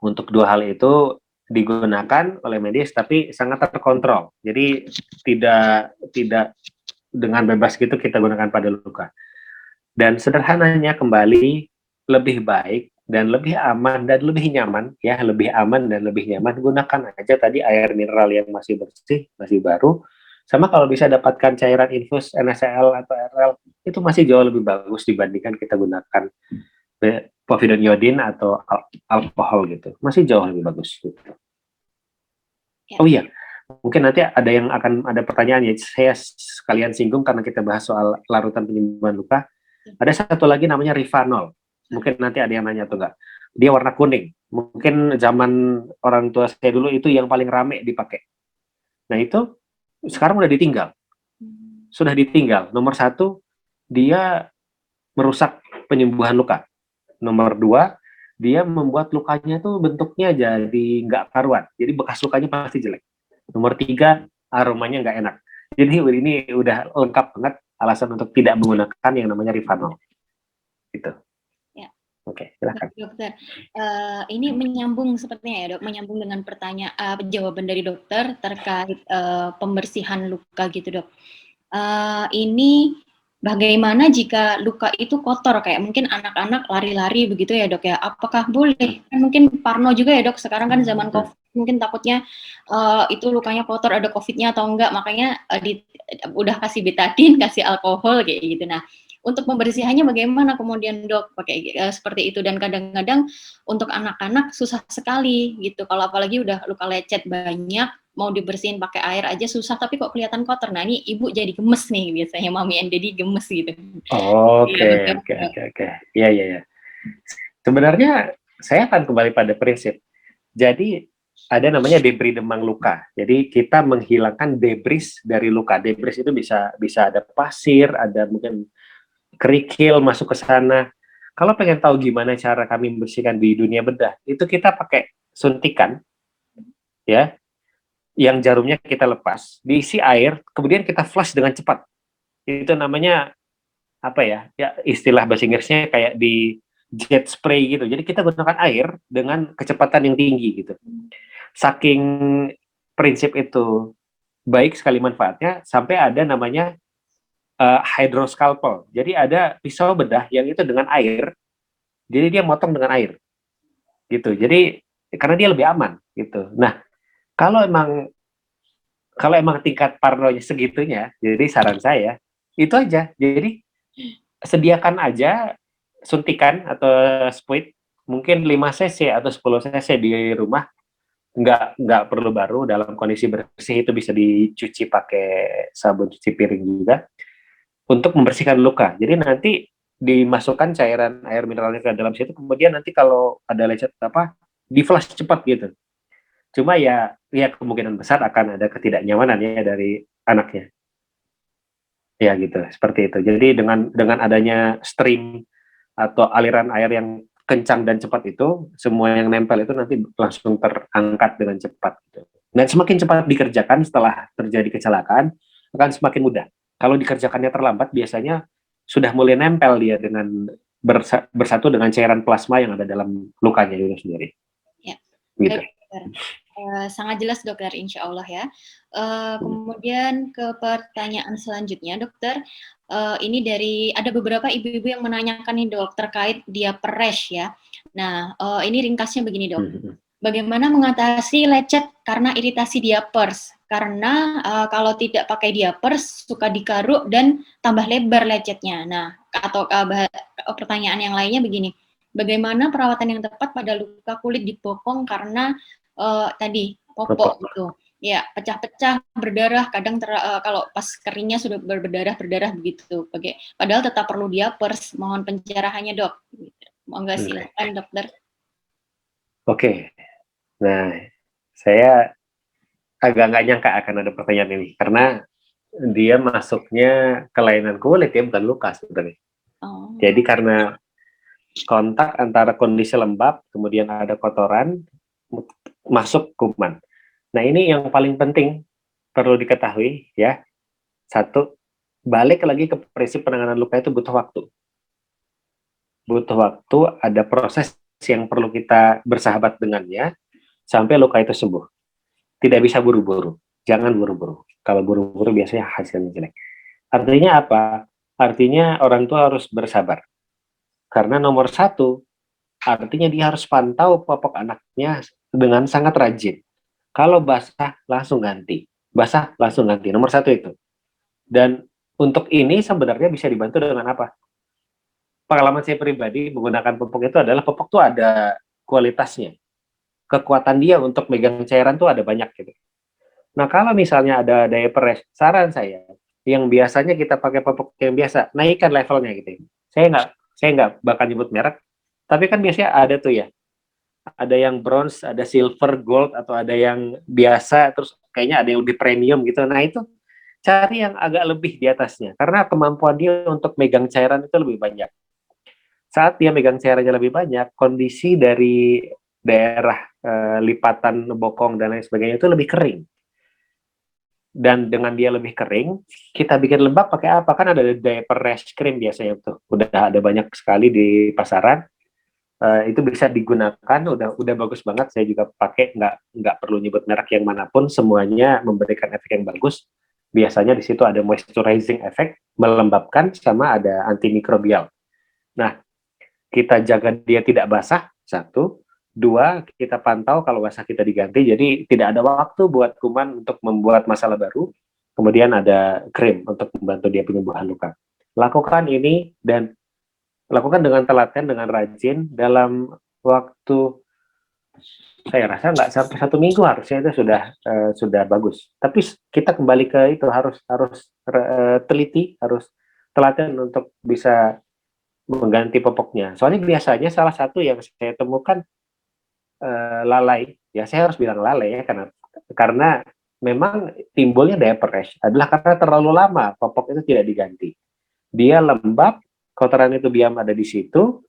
untuk 2 hal itu digunakan oleh medis, tapi sangat terkontrol. Jadi tidak dengan bebas gitu kita gunakan pada luka. Dan sederhananya kembali, lebih baik dan lebih aman dan lebih nyaman, ya lebih aman dan lebih nyaman, gunakan aja tadi air mineral yang masih bersih, masih baru. Sama kalau bisa dapatkan cairan infus NaCl atau RL, itu masih jauh lebih bagus dibandingkan kita gunakan povidone iodine atau alkohol gitu. Masih jauh lebih bagus gitu. Oh iya, Mungkin nanti ada pertanyaan ya, saya sekalian singgung karena kita bahas soal larutan penyembuhan luka. Ada satu lagi namanya Rivanol. Mungkin nanti ada yang nanya tuh enggak. Dia warna kuning. Mungkin zaman orang tua saya dulu itu yang paling rame dipakai. Nah itu sekarang udah ditinggal. Sudah ditinggal. Nomor 1, dia merusak penyembuhan luka. Nomor 2, dia membuat lukanya tuh bentuknya jadi nggak karuan. Jadi bekas lukanya pasti jelek. Nomor 3, aromanya nggak enak. Jadi ini udah lengkap banget alasan untuk tidak menggunakan yang namanya Rivanol. Gitu. Ya. Oke, silakan. Dokter, ini menyambung sepertinya ya dok, menyambung dengan jawaban dari dokter terkait pembersihan luka gitu dok. Ini bagaimana jika luka itu kotor, kayak mungkin anak-anak lari-lari begitu ya dok ya, apakah boleh? Kan mungkin parno juga ya dok, sekarang kan zaman COVID, mungkin takutnya itu lukanya kotor, ada COVID-nya atau enggak, makanya udah kasih betadin, kasih alkohol kayak gitu. Nah, untuk pembersihannya bagaimana kemudian dok, pakai seperti itu, dan kadang-kadang untuk anak-anak susah sekali gitu, kalau apalagi udah luka lecet banyak, mau dibersihin pakai air aja susah, tapi kok kelihatan kotor. Nah ini ibu jadi gemes nih biasanya, mami and daddy gemes gitu. Oke. Iya. Sebenarnya saya akan kembali pada prinsip. Jadi ada namanya debris demang luka. Jadi kita menghilangkan debris dari luka. Debris itu bisa ada pasir, ada mungkin kerikil masuk ke sana. Kalau pengen tahu gimana cara kami membersihkan di dunia bedah, itu kita pakai suntikan, ya, yang jarumnya kita lepas, diisi air, kemudian kita flush dengan cepat. Itu namanya apa ya? Ya istilah bahasa Inggrisnya kayak di jet spray gitu. Jadi kita gunakan air dengan kecepatan yang tinggi gitu. Saking prinsip itu baik sekali manfaatnya, sampai ada namanya hydroscalpel. Jadi ada pisau bedah yang itu dengan air, jadi dia motong dengan air, gitu. Jadi karena dia lebih aman, gitu. Nah, kalau emang tingkat parnonya segitunya, jadi saran saya itu aja. Jadi sediakan aja suntikan atau spuit mungkin 5 cc atau 10 cc di rumah, nggak perlu baru, dalam kondisi bersih, itu bisa dicuci pakai sabun cuci piring juga untuk membersihkan luka. Jadi nanti dimasukkan cairan air mineralnya ke dalam situ, kemudian nanti kalau ada lecet di flush cepat gitu. Cuma ya kemungkinan besar akan ada ketidaknyamanan ya dari anaknya. Ya gitu, seperti itu. Jadi dengan adanya stream atau aliran air yang kencang dan cepat itu, semua yang nempel itu nanti langsung terangkat dengan cepat. Gitu. Dan semakin cepat dikerjakan setelah terjadi kecelakaan, akan semakin mudah. Kalau dikerjakannya terlambat, biasanya sudah mulai nempel dia dengan bersatu dengan cairan plasma yang ada dalam lukanya itu sendiri. Ya. Gitu. Sangat jelas dokter, insya Allah ya. Kemudian ke pertanyaan selanjutnya dokter, ini ada beberapa ibu-ibu yang menanyakan nih dok terkait diaper rash ya. Nah ini ringkasnya begini dok, bagaimana mengatasi lecet karena iritasi diapers? Karena kalau tidak pakai diapers suka dikaruk dan tambah lebar lecetnya. Nah atau pertanyaan yang lainnya begini, bagaimana perawatan yang tepat pada luka kulit di bokong karena tadi popok gitu, ya pecah-pecah, berdarah, kadang kalau pas keringnya sudah berdarah begitu. Padahal tetap perlu diapers. Mohon pencerahannya dok. Monggo silakan dokter. Oke. Nah, saya agak nggak nyangka akan ada pertanyaan ini karena dia masuknya kelainan kulit ya, bukan luka sebenarnya. Jadi karena kontak antara kondisi lembab, kemudian ada kotoran, masuk kuman. Nah ini yang paling penting perlu diketahui ya. 1, balik lagi ke prinsip penanganan luka itu butuh waktu. Butuh waktu, ada proses yang perlu kita bersahabat dengannya sampai luka itu sembuh. Tidak bisa buru-buru, jangan buru-buru. Kalau buru-buru biasanya hasilnya jelek. Artinya apa? Artinya orang tua harus bersabar. Karena nomor 1, artinya dia harus pantau popok anaknya dengan sangat rajin. Kalau basah, langsung ganti. Basah, langsung ganti. Nomor 1 itu. Dan untuk ini sebenarnya bisa dibantu dengan apa? Pengalaman saya pribadi menggunakan popok itu adalah popok itu ada kualitasnya. Kekuatan dia untuk megang cairan tuh ada banyak gitu. Nah, kalau misalnya ada diaper rash, saran saya, yang biasanya kita pakai popok yang biasa, naikkan levelnya gitu. Saya nggak bakal nyebut merek, tapi kan biasanya ada tuh ya, ada yang bronze, ada silver, gold, atau ada yang biasa, terus kayaknya ada yang lebih premium gitu. Nah, itu cari yang agak lebih di atasnya, karena kemampuan dia untuk megang cairan itu lebih banyak. Saat dia megang cairannya lebih banyak, kondisi dari daerah lipatan bokong dan lain sebagainya itu lebih kering. Dan dengan dia lebih kering, kita bikin lembab pakai apa? Kan ada diaper rash cream biasanya tuh. Udah ada banyak sekali di pasaran. Itu bisa digunakan, udah bagus banget. Saya juga pakai, nggak perlu nyebut merek yang manapun, semuanya memberikan efek yang bagus. Biasanya di situ ada moisturizing effect, melembabkan, sama ada antimikrobial. Nah, kita jaga dia tidak basah, satu. Dua, kita pantau kalau basah kita diganti, jadi tidak ada waktu buat kuman untuk membuat masalah baru. Kemudian ada krim untuk membantu dia penyembuhan luka. Lakukan ini dan lakukan dengan telaten, dengan rajin, dalam waktu, saya rasa nggak sampai 1 minggu harusnya itu sudah bagus. Tapi kita kembali ke itu, harus teliti, harus telaten untuk bisa mengganti popoknya. Soalnya biasanya salah satu yang saya temukan lalai, ya saya harus bilang lalai ya, karena memang timbulnya diaper rash adalah karena terlalu lama popok itu tidak diganti. Dia lembab, kotoran itu diam ada di situ,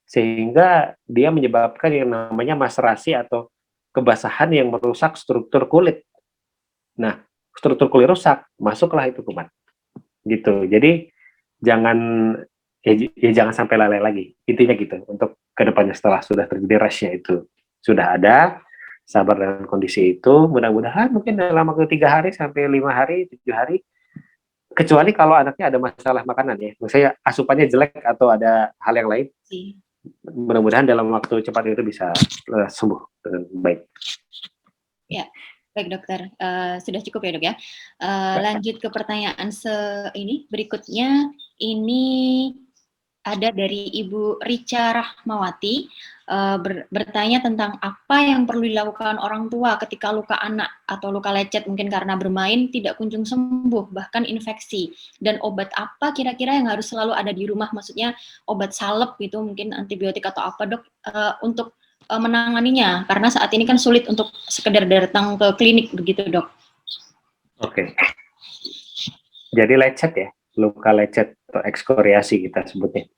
sehingga dia menyebabkan yang namanya maserasi atau kebasahan yang merusak struktur kulit. Nah, struktur kulit rusak, masuklah itu kuman. Gitu. Jadi jangan jangan sampai lalai lagi. Intinya gitu. Untuk kedepannya setelah sudah terjadi rash-nya itu sudah ada, sabar dengan kondisi itu. Mudah-mudahan mungkin dalam waktu 3 hari sampai 5 hari, 7 hari, kecuali kalau anaknya ada masalah makanan ya, misalnya asupannya jelek atau ada hal yang lain, mudah-mudahan dalam waktu cepat itu bisa sembuh dengan baik. Ya, baik dokter, sudah cukup ya dok ya. Lanjut ke pertanyaan berikutnya. Ini ada dari Ibu Rica Rahmawati, bertanya tentang apa yang perlu dilakukan orang tua ketika luka anak atau luka lecet mungkin karena bermain tidak kunjung sembuh, bahkan infeksi. Dan obat apa kira-kira yang harus selalu ada di rumah, maksudnya obat salep gitu, mungkin antibiotik atau apa dok, untuk menanganinya, karena saat ini kan sulit untuk sekedar datang ke klinik begitu dok. Oke. Jadi lecet ya, luka lecet atau ekskoriasi kita sebutnya.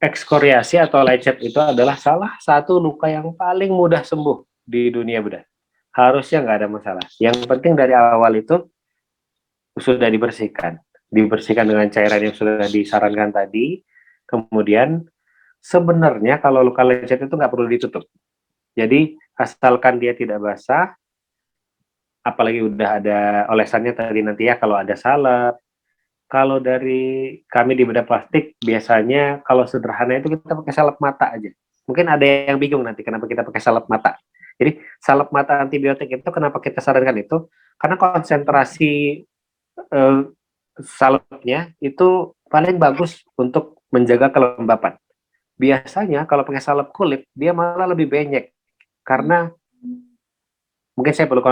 Ekskoriasi atau lecet itu adalah salah satu luka yang paling mudah sembuh di dunia bedah. Harusnya nggak ada masalah. Yang penting dari awal itu sudah dibersihkan dengan cairan yang sudah disarankan tadi. Kemudian sebenarnya kalau luka lecet itu nggak perlu ditutup. Jadi asalkan dia tidak basah, apalagi udah ada olesannya tadi nanti ya, kalau ada salep. Kalau dari kami di bedah plastik, biasanya kalau sederhana itu kita pakai salep mata aja. Mungkin ada yang bingung nanti kenapa kita pakai salep mata. Jadi salep mata antibiotik itu kenapa kita sarankan itu? Karena konsentrasi salepnya itu paling bagus untuk menjaga kelembapan. Biasanya kalau pakai salep kulit, dia malah lebih banyak. Karena mungkin saya perlu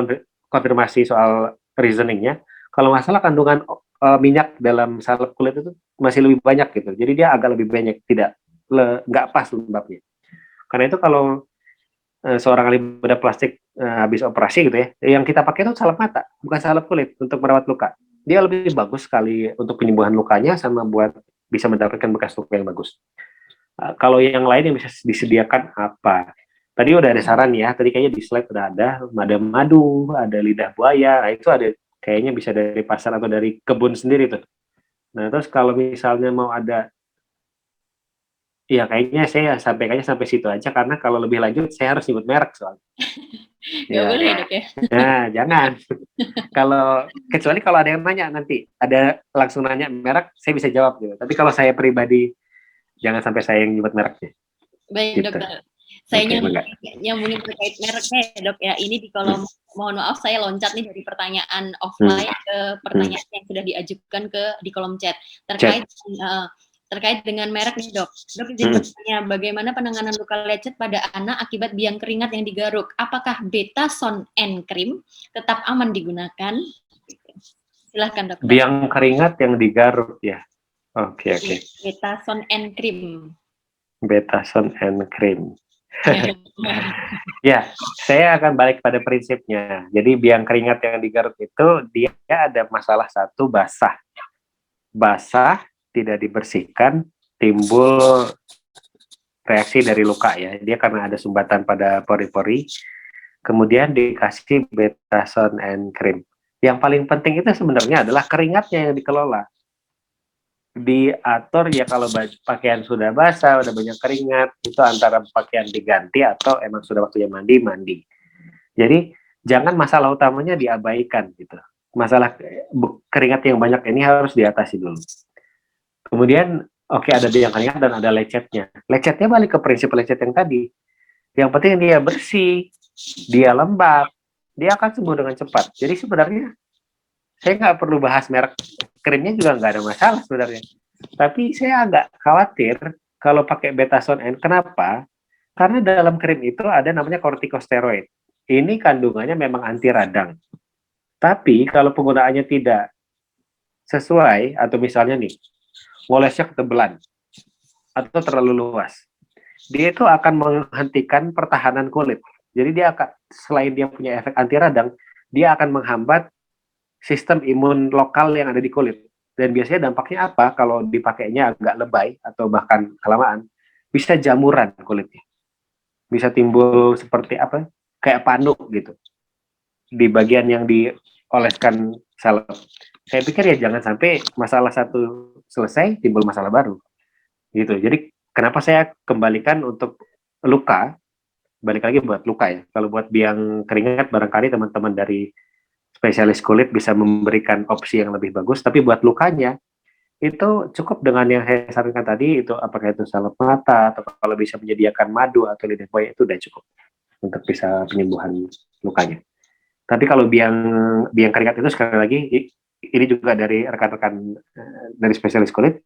konfirmasi soal reasoningnya. Kalau masalah kandungan minyak dalam salep kulit itu masih lebih banyak gitu. Jadi dia agak lebih banyak, nggak pas lembabnya. Karena itu kalau seorang ahli bedah plastik habis operasi gitu ya, yang kita pakai itu salep mata, bukan salep kulit untuk merawat luka. Dia lebih bagus sekali untuk penyembuhan lukanya sama buat bisa mendapatkan bekas luka yang bagus. Kalau yang lain yang bisa disediakan apa? Tadi udah ada saran ya, tadi kayaknya di slide udah ada madu, ada lidah buaya, nah itu ada kayaknya bisa dari pasar atau dari kebun sendiri tuh. Nah terus kalau misalnya mau ada, ya kayaknya saya sampaikannya sampai situ aja, karena kalau lebih lanjut saya harus nyebut merek soalnya. Nggak boleh ya dok ya? Nah jangan. Kecuali kalau ada yang nanya nanti, ada langsung nanya merek, saya bisa jawab gitu. Tapi kalau saya pribadi, jangan sampai saya yang nyebut mereknya. Baik gitu. dokter. Saya nyambungin terkait mereknya ya dok ya. Ini di kolom, mohon maaf saya loncat nih dari pertanyaan offline ke pertanyaan yang sudah diajukan di kolom chat terkait terkait dengan merek nih dok. Dok izin bertanya, bagaimana penanganan luka lecet pada anak akibat biang keringat yang digaruk? Apakah Betason N Cream tetap aman digunakan? Silahkan dokter. Biang keringat yang digaruk ya. Oke. Betason N Cream. Betason and cream. Ya, saya akan balik pada prinsipnya. Jadi biang keringat yang digaruk itu dia ada masalah satu basah, tidak dibersihkan, timbul reaksi dari luka ya. Dia karena ada sumbatan pada pori-pori, kemudian dikasih Betason and cream. Yang paling penting itu sebenarnya adalah keringatnya yang dikelola. Diatur ya kalau pakaian sudah basah, udah banyak keringat, itu antara pakaian diganti atau emang sudah waktunya mandi. Jadi jangan masalah utamanya diabaikan gitu. Masalah keringat yang banyak ini harus diatasi dulu. Kemudian ada biang keringat dan ada lecetnya. Lecetnya balik ke prinsip lecet yang tadi. Yang penting dia bersih, dia lembab, dia akan sembuh dengan cepat. Jadi sebenarnya saya nggak perlu bahas merek krimnya juga nggak ada masalah sebenarnya. Tapi saya agak khawatir kalau pakai Betason N. Kenapa? Karena dalam krim itu ada namanya kortikosteroid. Ini kandungannya memang anti radang. Tapi kalau penggunaannya tidak sesuai, atau misalnya nih, ngolesnya ketebelan, atau terlalu luas, dia itu akan menghentikan pertahanan kulit. Jadi dia akan, selain dia punya efek anti radang, dia akan menghambat sistem imun lokal yang ada di kulit. Dan biasanya dampaknya apa kalau dipakainya agak lebay atau bahkan kelamaan? Bisa jamuran kulitnya. Bisa timbul seperti apa? Kayak panu gitu. Di bagian yang dioleskan salep. Saya pikir ya jangan sampai masalah satu selesai timbul masalah baru. Gitu. Jadi kenapa saya kembalikan untuk luka, balik lagi buat luka ya. Kalau buat biang keringat barangkali teman-teman dari spesialis kulit bisa memberikan opsi yang lebih bagus, tapi buat lukanya itu cukup dengan yang saya sarankan tadi, itu apakah itu salep mata atau kalau bisa menyediakan madu atau lidah buaya, itu udah cukup untuk bisa penyembuhan lukanya. Tapi kalau biang keringat itu sekali lagi ini juga dari rekan-rekan dari spesialis kulit,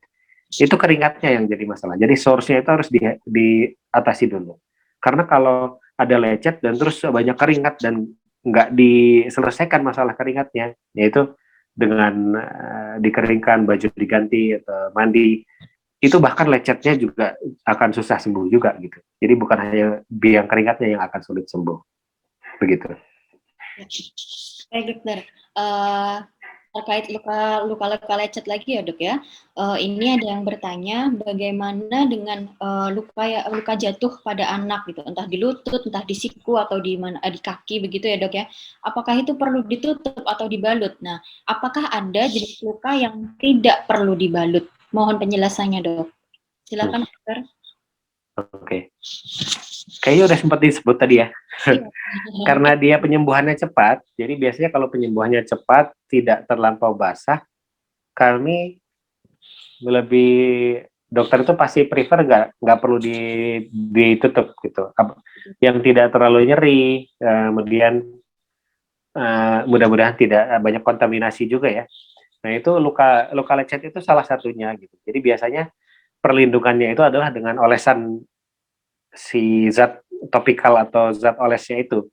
itu keringatnya yang jadi masalah. Jadi source-nya itu harus diatasi dulu. Karena kalau ada lecet dan terus banyak keringat dan nggak diselesaikan masalah keringatnya, yaitu dengan dikeringkan, baju diganti atau mandi, itu bahkan lecetnya juga akan susah sembuh juga gitu. Jadi bukan hanya biang keringatnya yang akan sulit sembuh, begitu. Baik dokter, terkait luka lecet lagi ya dok ya. Ini ada yang bertanya bagaimana dengan luka jatuh pada anak gitu, entah di lutut, entah di siku atau di kaki begitu ya dok ya. Apakah itu perlu ditutup atau dibalut? Nah, apakah ada jenis luka yang tidak perlu dibalut? Mohon penjelasannya dok. Silakan dokter. Oke. Kayaknya udah sempat disebut tadi ya. Karena dia penyembuhannya cepat, jadi biasanya kalau penyembuhannya cepat, tidak terlampau basah, kami lebih, dokter itu pasti prefer nggak perlu ditutup gitu. Yang tidak terlalu nyeri, kemudian mudah-mudahan tidak banyak kontaminasi juga ya. Nah itu luka lecet itu salah satunya gitu. Jadi biasanya perlindungannya itu adalah dengan olesan si zat topikal atau zat olesnya itu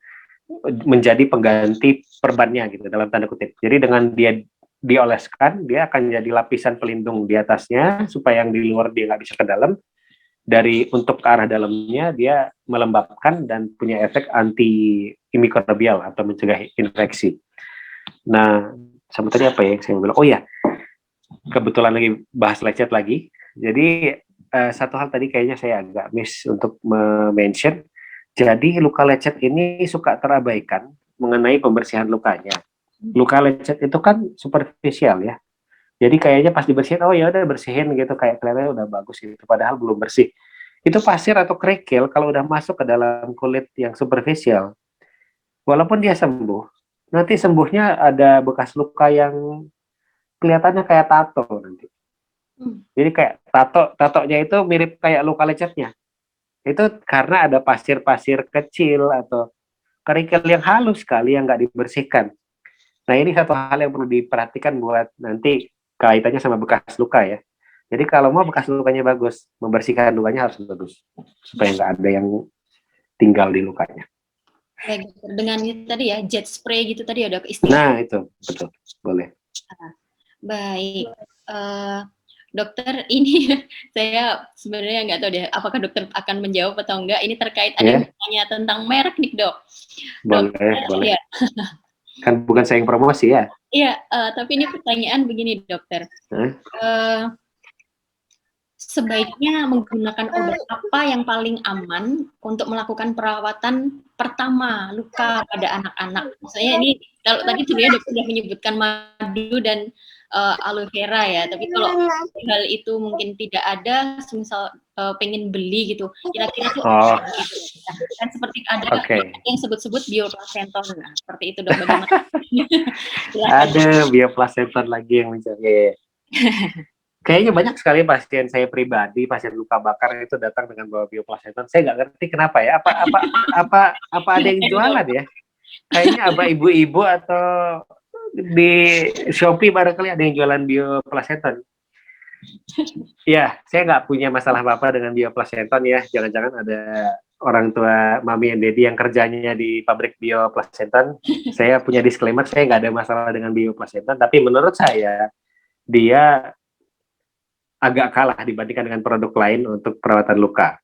menjadi pengganti perbannya gitu dalam tanda kutip. Jadi dengan dia dioleskan, dia akan jadi lapisan pelindung di atasnya supaya yang di luar dia nggak bisa ke dalam. Untuk ke arah dalamnya dia melembabkan dan punya efek anti mikrobial atau mencegah infeksi. Nah, sama tadi apa ya yang saya bilang? Oh ya, kebetulan lagi bahas lecet lagi. Jadi satu hal tadi kayaknya saya agak miss untuk mention. Jadi luka lecet ini suka terabaikan mengenai pembersihan lukanya. Luka lecet itu kan superficial ya. Jadi kayaknya pas dibersihin, oh ya udah bersihin gitu, kayak kelihatannya udah bagus gitu, padahal belum bersih. Itu pasir atau kerikil kalau udah masuk ke dalam kulit yang superficial, walaupun dia sembuh, nanti sembuhnya ada bekas luka yang kelihatannya kayak tato nanti. Jadi kayak tatonya itu mirip kayak luka lecetnya. Itu karena ada pasir-pasir kecil atau kerikil yang halus sekali yang nggak dibersihkan. Nah ini satu hal yang perlu diperhatikan buat nanti kaitannya sama bekas luka ya. Jadi kalau mau bekas lukanya bagus, membersihkan lukanya harus bagus supaya nggak ada yang tinggal di lukanya. Baik, dokter. Dengan itu tadi ya, jet spray gitu tadi ya, Dok, istilah. Nah, itu betul, boleh. Baik, dokter, ini saya sebenarnya nggak tahu deh, apakah dokter akan menjawab atau enggak. Ini terkait ada yang Ya, bertanya tentang merek nih, Dok. boleh, boleh. Ya, Kan bukan saya yang promosi ya. iya, tapi ini pertanyaan begini, dokter. Hah? Sebaiknya menggunakan obat apa yang paling aman untuk melakukan perawatan pertama luka pada anak-anak? Misalnya ini, kalau tadi sebenarnya dokter sudah menyebutkan madu dan aloe vera ya, tapi kalau hal itu mungkin tidak ada, misal pengen beli gitu, kira-kira tuh Oh, apa gitu? Kan seperti ada oke. yang sebut-sebut bioplacental, nah seperti itu, Dok, bagaimana? Ada bioplacental lagi yang mencari. Kayaknya banyak sekali pasien saya pribadi, pasien luka bakar itu datang dengan bawa bioplacental. Saya nggak ngerti kenapa ya. Apa ada yang jualan ya? Kayaknya apa ibu-ibu atau di Shopee barangkali ada yang jualan bioplacental. Ya, saya nggak punya masalah apa-apa dengan bioplacental ya. Jangan-jangan ada orang tua mami dan daddy yang kerjanya di pabrik bioplacental. Saya punya disclaimer, saya nggak ada masalah dengan bioplacental. Tapi menurut saya dia agak kalah dibandingkan dengan produk lain untuk perawatan luka.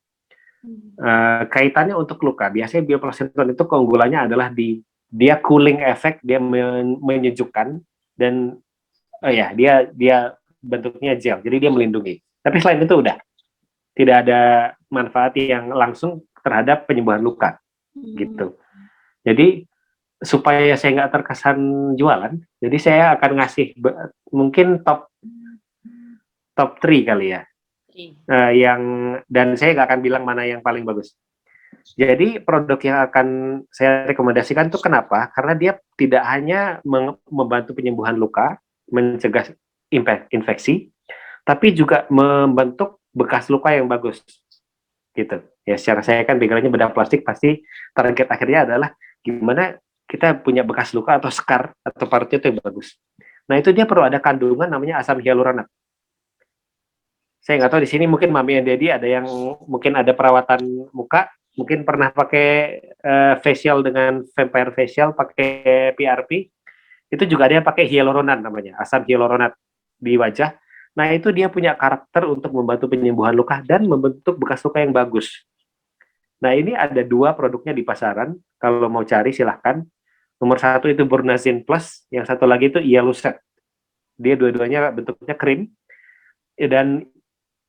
Kaitannya untuk luka, biasanya bioplacental itu keunggulannya adalah dia cooling effect, dia menyejukkan dan ya dia bentuknya gel, jadi dia melindungi. Tapi selain itu udah tidak ada manfaat yang langsung terhadap penyembuhan luka gitu. Jadi supaya saya nggak terkesan jualan, jadi saya akan ngasih mungkin top 3 kali ya. Yang dan saya nggak akan bilang mana yang paling bagus. Jadi produk yang akan saya rekomendasikan itu kenapa? Karena dia tidak hanya membantu penyembuhan luka, mencegah infeksi, tapi juga membentuk bekas luka yang bagus. Gitu. Ya secara saya kan pikirannya bedah plastik pasti target akhirnya adalah gimana kita punya bekas luka atau scar atau parutnya itu yang bagus. Nah itu dia perlu ada kandungan namanya asam hyaluronat. Saya nggak tahu di sini mungkin Mami dan Dedi ada yang mungkin ada perawatan muka, mungkin pernah pakai facial dengan vampire facial, pakai PRP, itu juga ada yang pakai hyaluronat namanya, asam hyaluronat di wajah. Nah itu dia punya karakter untuk membantu penyembuhan luka dan membentuk bekas luka yang bagus. Nah ini ada 2 produknya di pasaran, kalau mau cari silahkan. Nomor 1 itu Burnazine Plus, yang satu lagi itu Ialuset. Dia dua-duanya bentuknya krim, dan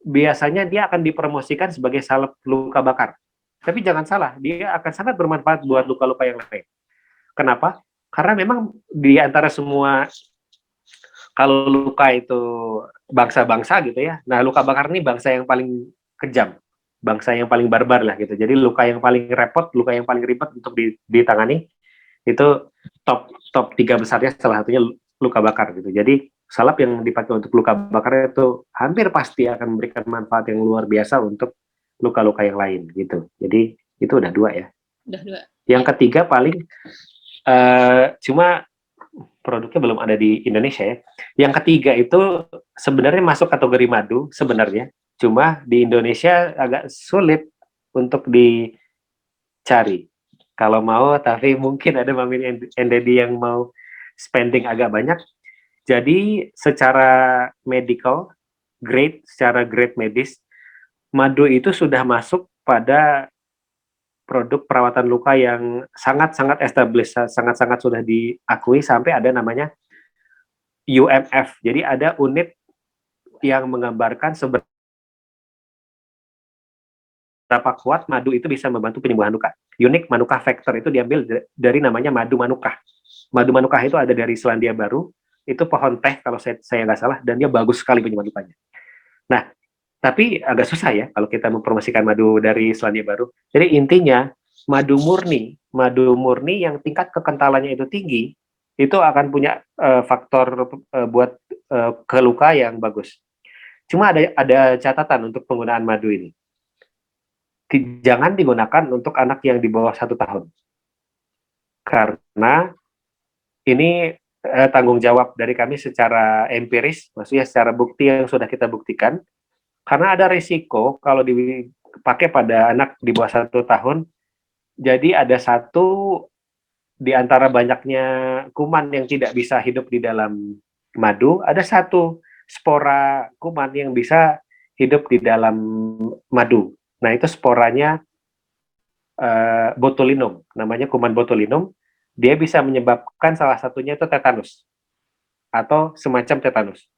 biasanya dia akan dipromosikan sebagai salep luka bakar. Tapi jangan salah, dia akan sangat bermanfaat buat luka-luka yang lain. Kenapa? Karena memang di antara semua, kalau luka itu bangsa-bangsa gitu ya, nah luka bakar ini bangsa yang paling kejam, bangsa yang paling barbar lah gitu. Jadi luka yang paling repot, luka yang paling ribet untuk ditangani, itu top 3 besarnya salah satunya luka bakar gitu. Jadi salep yang dipakai untuk luka bakar itu hampir pasti akan memberikan manfaat yang luar biasa untuk luka-luka yang lain gitu. Jadi itu udah 2 ya. Udah 2. Yang ketiga paling cuma produknya belum ada di Indonesia ya. Yang ketiga itu sebenarnya masuk kategori madu sebenarnya. Cuma di Indonesia agak sulit untuk dicari. Kalau mau, tapi mungkin ada Mami and Daddy yang mau spending agak banyak. Jadi secara medical grade, secara grade medis, madu itu sudah masuk pada produk perawatan luka yang sangat-sangat established, sangat-sangat sudah diakui sampai ada namanya UMF. Jadi ada unit yang menggambarkan seberapa kuat madu itu bisa membantu penyembuhan luka. Unique Manuka Factor itu diambil dari namanya madu manukah. Madu manukah itu ada dari Selandia Baru, itu pohon teh kalau saya nggak salah, dan dia bagus sekali penyembuhan lukanya. Nah, tapi agak susah ya kalau kita mempromosikan madu dari Selandia Baru. Jadi intinya madu murni yang tingkat kekentalannya itu tinggi, itu akan punya faktor buat ke luka yang bagus. Cuma ada catatan untuk penggunaan madu ini. Jangan digunakan untuk anak yang di bawah 1 tahun. Karena ini tanggung jawab dari kami secara empiris, maksudnya secara bukti yang sudah kita buktikan. Karena ada risiko kalau dipakai pada anak di bawah 1 tahun, jadi ada satu di antara banyaknya kuman yang tidak bisa hidup di dalam madu, ada satu spora kuman yang bisa hidup di dalam madu. Nah, itu sporanya botulinum, namanya kuman botulinum. Dia bisa menyebabkan salah satunya itu tetanus atau semacam tetanus.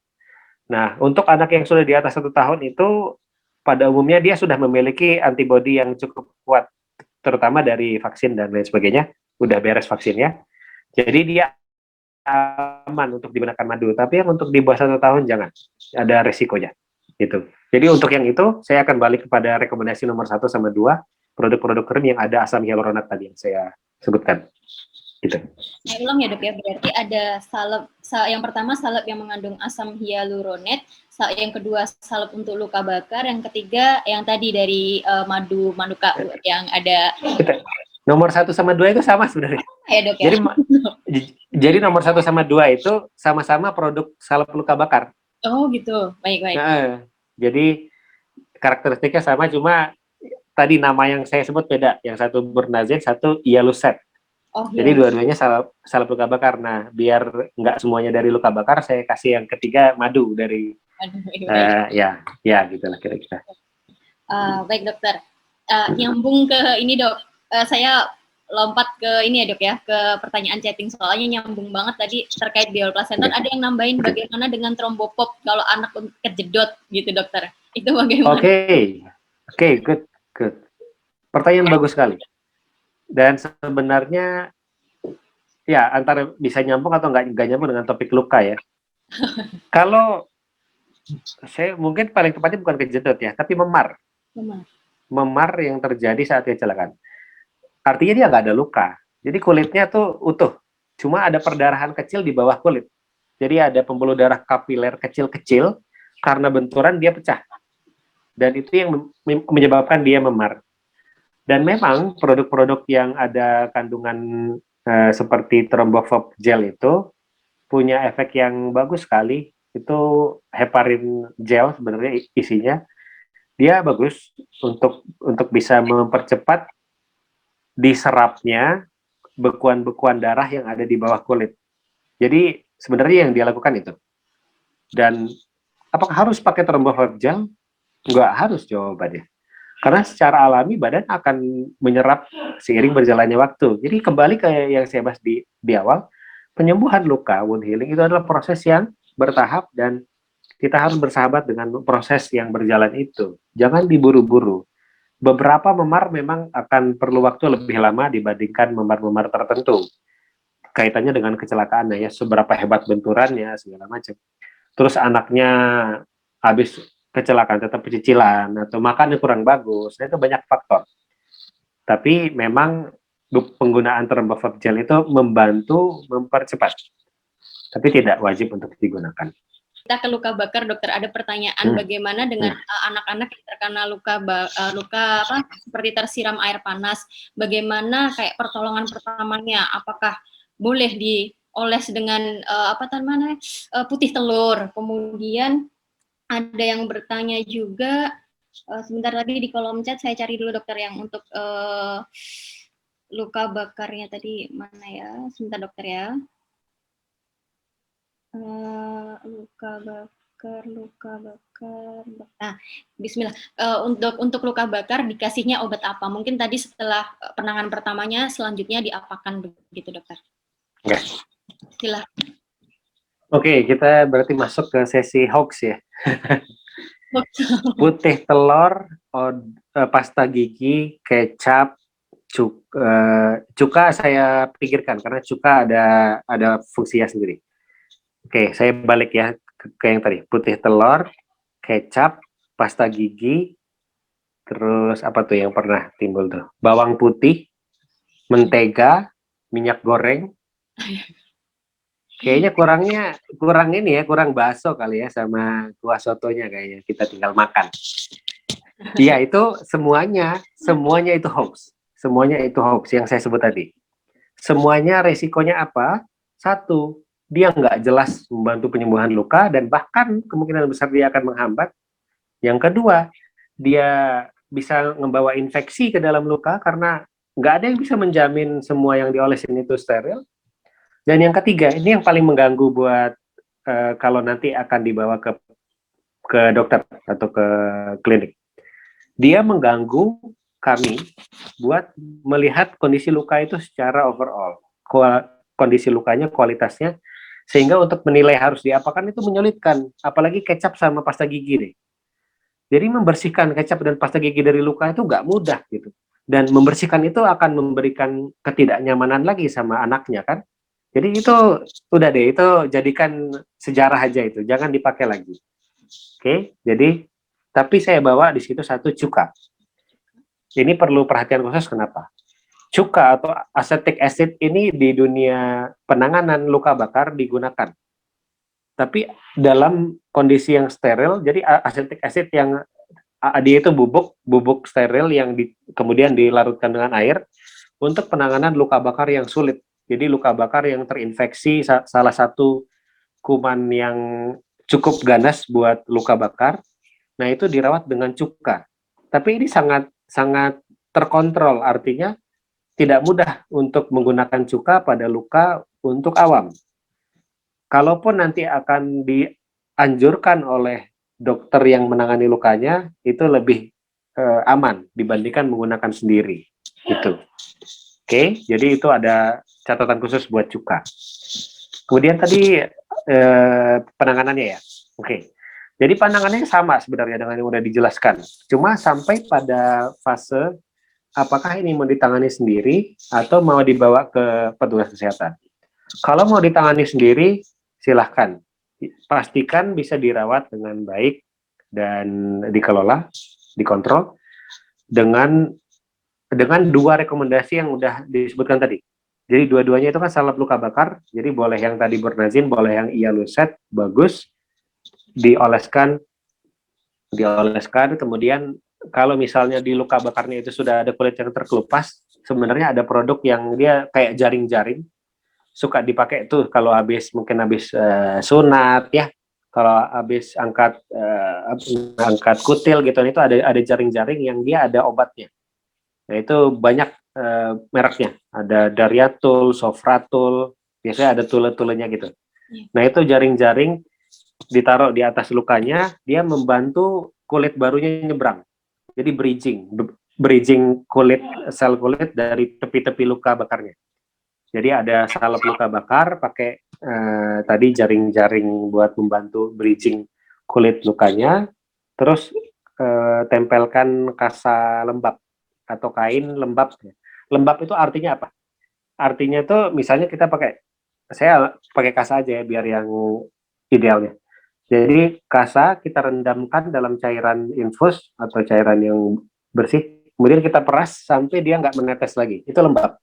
Nah, untuk anak yang sudah di atas 1 tahun itu pada umumnya dia sudah memiliki antibodi yang cukup kuat, terutama dari vaksin dan lain sebagainya, udah beres vaksinnya. Jadi dia aman untuk digunakan madu. Tapi yang untuk di bawah 1 tahun jangan, ada resikonya. Gitu. Jadi untuk yang itu saya akan balik kepada rekomendasi nomor 1 sama 2, produk-produk krim yang ada asam hyaluronat tadi yang saya sebutkan. Gitu. Saya ulang ya dok ya, berarti ada salep, yang pertama salep yang mengandung asam hyaluronet, yang kedua salep untuk luka bakar, yang ketiga yang tadi dari madu manuka yang ada. Nomor 1 sama 2 itu sama sebenarnya. Ya dok ya. Jadi nomor 1 sama 2 itu sama-sama produk salep luka bakar. Oh gitu, baik-baik. Nah, jadi karakteristiknya sama, cuma tadi nama yang saya sebut beda. Yang satu Burnazet, satu Ialuset. Oh, jadi dua-duanya salep luka bakar. Nah, biar nggak semuanya dari luka bakar, saya kasih yang ketiga madu dari ya gitulah kira-kira. Baik dokter, nyambung ke ini dok, saya lompat ke ini ya dok ya, ke pertanyaan chatting, soalnya nyambung banget tadi terkait bioplacental. Ada yang nambahin bagaimana dengan trombopop kalau anak kejedot gitu dokter, itu bagaimana? Oke, good. Pertanyaan bagus sekali. Dan sebenarnya ya antara bisa nyambung atau nggak nyambung dengan topik luka ya. Kalau saya mungkin paling tepatnya bukan kejedot ya, tapi memar. Memar yang terjadi saat kecelakaan. Artinya dia nggak ada luka. Jadi kulitnya tuh utuh. Cuma ada perdarahan kecil di bawah kulit. Jadi ada pembuluh darah kapiler kecil-kecil, karena benturan dia pecah. Dan itu yang menyebabkan dia memar. Dan memang produk-produk yang ada kandungan seperti Thrombophob gel itu punya efek yang bagus sekali. Itu heparin gel sebenarnya isinya. Dia bagus untuk bisa mempercepat diserapnya bekuan-bekuan darah yang ada di bawah kulit. Jadi sebenarnya yang dia lakukan itu. Dan apakah harus pakai Thrombophob gel? Nggak harus jawabannya. Karena secara alami badan akan menyerap seiring berjalannya waktu. Jadi kembali ke yang saya bahas di awal, penyembuhan luka, wound healing itu adalah proses yang bertahap dan kita harus bersahabat dengan proses yang berjalan itu. Jangan diburu-buru. Beberapa memar memang akan perlu waktu lebih lama dibandingkan memar-memar tertentu. Kaitannya dengan kecelakaan ya, seberapa hebat benturannya, segala macam. Terus anaknya habis kecelakaan tetap pecicilan atau makannya kurang bagus, itu banyak faktor. Tapi memang penggunaan Thrombophob gel itu membantu mempercepat, tapi tidak wajib untuk digunakan. Kita ke luka bakar dokter, ada pertanyaan bagaimana dengan anak-anak yang terkena luka seperti tersiram air panas, bagaimana kayak pertolongan pertamanya, apakah boleh dioles dengan putih telur, kemudian ada yang bertanya juga, sebentar lagi di kolom chat, saya cari dulu dokter yang untuk luka bakarnya tadi, mana ya, sebentar dokter ya. Luka bakar. Nah, bismillah. Untuk luka bakar dikasihnya obat apa? Mungkin tadi setelah penanganan pertamanya, selanjutnya diapakan begitu dokter? Oke. Silahkan. Oke, kita berarti masuk ke sesi hoax ya. Putih telur, pasta gigi, kecap, cuka saya pikirkan karena cuka ada fungsinya sendiri. Oke, saya balik ya ke yang tadi. Putih telur, kecap, pasta gigi, terus apa tuh yang pernah timbul tuh? Bawang putih, mentega, minyak goreng. Kayaknya kurang bakso kali ya sama kuah sotonya kayaknya, kita tinggal makan. Iya, itu semuanya itu hoax. Semuanya itu hoax yang saya sebut tadi. Semuanya resikonya apa? Satu, dia nggak jelas membantu penyembuhan luka dan bahkan kemungkinan besar dia akan menghambat. Yang kedua, dia bisa membawa infeksi ke dalam luka karena nggak ada yang bisa menjamin semua yang diolesin itu steril. Dan yang ketiga, ini yang paling mengganggu buat kalau nanti akan dibawa ke dokter atau ke klinik. Dia mengganggu kami buat melihat kondisi luka itu secara overall. Kondisi lukanya, kualitasnya, sehingga untuk menilai harus diapakan itu menyulitkan. Apalagi kecap sama pasta gigi deh. Jadi membersihkan kecap dan pasta gigi dari luka itu nggak mudah gitu. Dan membersihkan itu akan memberikan ketidaknyamanan lagi sama anaknya kan. Jadi itu udah deh, itu jadikan sejarah aja itu, jangan dipakai lagi. Oke, jadi tapi saya bawa di situ satu cuka. Ini perlu perhatian khusus kenapa? Cuka atau acetic acid ini di dunia penanganan luka bakar digunakan. Tapi dalam kondisi yang steril, jadi acetic acid yang dia itu bubuk steril yang kemudian dilarutkan dengan air untuk penanganan luka bakar yang sulit. Jadi luka bakar yang terinfeksi salah satu kuman yang cukup ganas buat luka bakar. Nah, itu dirawat dengan cuka. Tapi ini sangat terkontrol, artinya tidak mudah untuk menggunakan cuka pada luka untuk awam. Kalaupun nanti akan dianjurkan oleh dokter yang menangani lukanya, itu lebih aman dibandingkan menggunakan sendiri. Gitu. Oke, jadi itu ada catatan khusus buat cuka. Kemudian tadi penanganannya ya. Oke. Jadi pandangannya sama sebenarnya dengan yang udah dijelaskan. Cuma sampai pada fase apakah ini mau ditangani sendiri atau mau dibawa ke petugas kesehatan. Kalau mau ditangani sendiri, silahkan. Pastikan bisa dirawat dengan baik dan dikelola, dikontrol dengan dua rekomendasi yang udah disebutkan tadi. Jadi dua-duanya itu kan salep luka bakar, jadi boleh yang tadi bernazin, boleh yang Ialuset, bagus. Dioleskan, kemudian kalau misalnya di luka bakarnya itu sudah ada kulit yang terkelupas, sebenarnya ada produk yang dia kayak jaring-jaring, suka dipakai tuh kalau mungkin habis sunat ya, kalau habis angkat kutil gitu, itu ada jaring-jaring yang dia ada obatnya. Nah itu banyak mereknya, ada Dariatul, Sofratul, biasanya ada tule-tulenya gitu. Nah itu jaring-jaring ditaruh di atas lukanya, dia membantu kulit barunya nyebrang. Jadi bridging sel kulit dari tepi-tepi luka bakarnya. Jadi ada salep luka bakar pakai tadi jaring-jaring buat membantu bridging kulit lukanya, terus tempelkan kasa lembab atau kain lembab. Lembab itu artinya apa? Artinya tuh misalnya saya pakai kasa aja ya biar yang idealnya. Jadi kasa kita rendamkan dalam cairan infus atau cairan yang bersih, kemudian kita peras sampai dia nggak menetes lagi. Itu lembab.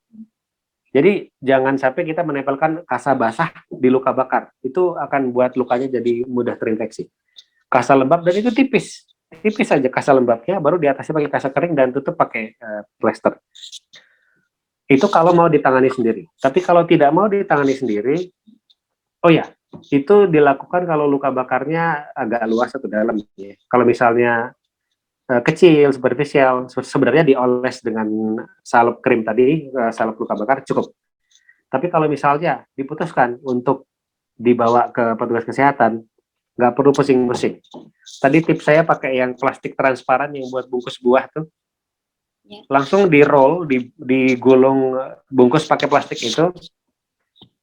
Jadi jangan sampai kita menempelkan kasa basah di luka bakar. Itu akan buat lukanya jadi mudah terinfeksi. Kasa lembab, dan itu tipis saja kasa lembabnya, baru di atasnya pakai kasa kering dan tutup pakai plester. Itu kalau mau ditangani sendiri. Tapi kalau tidak mau ditangani sendiri, oh ya, itu dilakukan kalau luka bakarnya agak luas atau dalam. Ya. Kalau misalnya kecil, superficial, sebenarnya dioles dengan salep krim tadi, salep luka bakar cukup. Tapi kalau misalnya diputuskan untuk dibawa ke petugas kesehatan, nggak perlu pusing-pusing. Tadi tips saya pakai yang plastik transparan yang buat bungkus buah tuh. Langsung di-roll, digulung bungkus pakai plastik itu,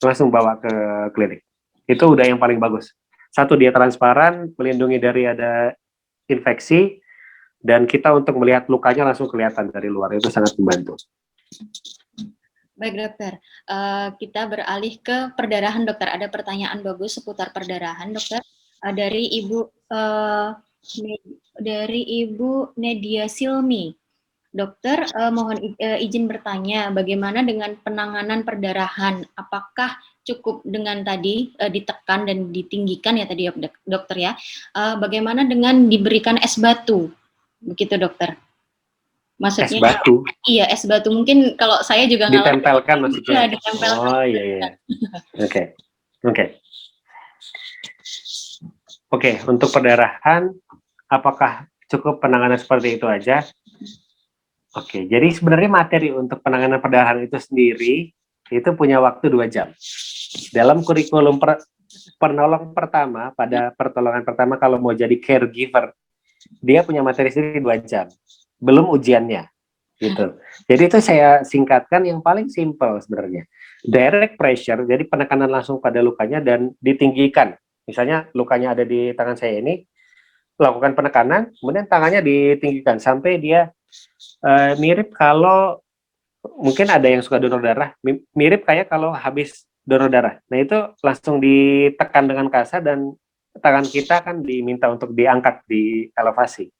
langsung bawa ke klinik. Itu udah yang paling bagus. Satu, dia transparan, melindungi dari ada infeksi, dan kita untuk melihat lukanya langsung kelihatan dari luar. Itu sangat membantu. Baik dokter, kita beralih ke perdarahan dokter. Ada pertanyaan bagus seputar perdarahan dokter dari Ibu Nedia Silmi. Dokter, mohon izin bertanya, bagaimana dengan penanganan perdarahan? Apakah cukup dengan tadi ditekan dan ditinggikan ya tadi dokter ya? Bagaimana dengan diberikan es batu? Begitu dokter. Maksudnya es batu? Iya, es batu. Mungkin kalau saya juga ditempelkan maksudnya? Ditempelkan. Oh iya. Oke. Oke. Oke, untuk perdarahan, apakah cukup penanganan seperti itu aja? Oke, jadi sebenarnya materi untuk penanganan perdarahan itu sendiri itu punya waktu 2 jam. Dalam kurikulum penolong pertama, pada pertolongan pertama kalau mau jadi caregiver, dia punya materi sendiri 2 jam. Belum ujiannya, gitu. Jadi itu saya singkatkan yang paling simple sebenarnya. Direct pressure, jadi penekanan langsung pada lukanya dan ditinggikan. Misalnya lukanya ada di tangan saya ini, lakukan penekanan, kemudian tangannya ditinggikan sampai dia mirip kalau mungkin ada yang suka donor darah, mirip kayak kalau habis donor darah. Nah itu langsung ditekan dengan kasar dan tangan kita kan diminta untuk diangkat di elevasi.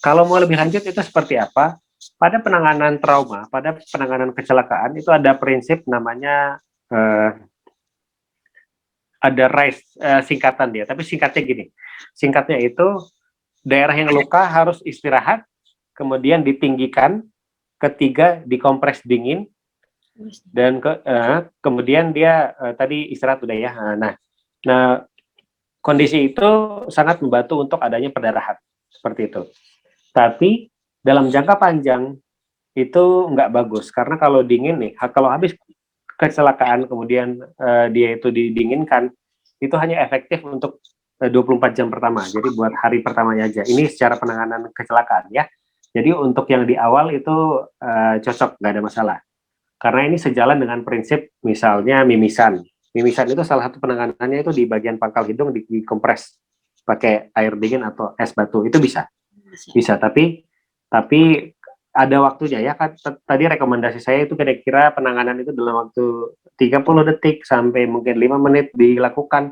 Kalau mau lebih lanjut itu seperti apa? Pada penanganan trauma, pada penanganan kecelakaan itu ada prinsip namanya ada RISE, singkatan dia, tapi singkatnya gini. Singkatnya itu daerah yang luka harus istirahat, kemudian ditinggikan, ketiga dikompres dingin, dan kemudian dia tadi istirahat udah ya. Nah, kondisi itu sangat membantu untuk adanya perdarahan seperti itu. Tapi dalam jangka panjang itu nggak bagus karena kalau dingin nih, kalau habis kecelakaan kemudian dia itu didinginkan, itu hanya efektif untuk 24 jam pertama. Jadi buat hari pertamanya aja. Ini secara penanganan kecelakaan ya. Jadi untuk yang di awal itu cocok, nggak ada masalah. Karena ini sejalan dengan prinsip misalnya mimisan. Mimisan itu salah satu penanganannya itu di bagian pangkal hidung dikompres pakai air dingin atau es batu. Itu bisa. Bisa, tapi ada waktunya ya kan. Tadi rekomendasi saya itu kira-kira penanganan itu dalam waktu 30 detik sampai mungkin 5 menit dilakukan.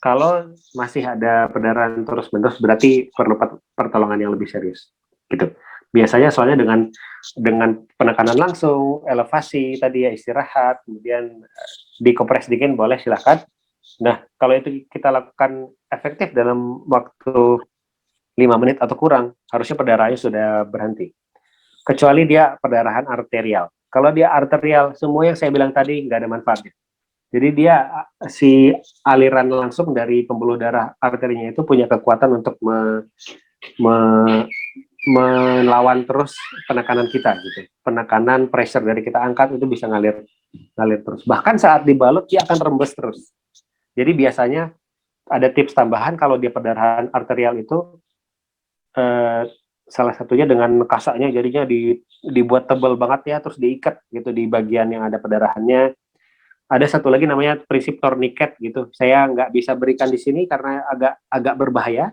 Kalau masih ada perdarahan terus-menerus berarti perlu pertolongan yang lebih serius. Gitu. Biasanya soalnya dengan penekanan langsung, elevasi tadi ya, istirahat, kemudian dikompres dingin boleh silahkan. Nah, kalau itu kita lakukan efektif dalam waktu 5 menit atau kurang, harusnya perdarahannya sudah berhenti. Kecuali dia perdarahan arterial. Kalau dia arterial, semua yang saya bilang tadi nggak ada manfaatnya. Jadi dia si aliran langsung dari pembuluh darah arterinya itu punya kekuatan untuk melawan terus penekanan kita gitu. Penekanan pressure dari kita angkat itu bisa ngalir terus. Bahkan saat dibalut dia akan rembes terus. Jadi biasanya ada tips tambahan kalau dia perdarahan arterial itu salah satunya dengan kasaknya jadinya dibuat tebal banget ya, terus diikat gitu di bagian yang ada perdarahannya. Ada satu lagi namanya prinsip tourniquet gitu. Saya nggak bisa berikan di sini karena agak berbahaya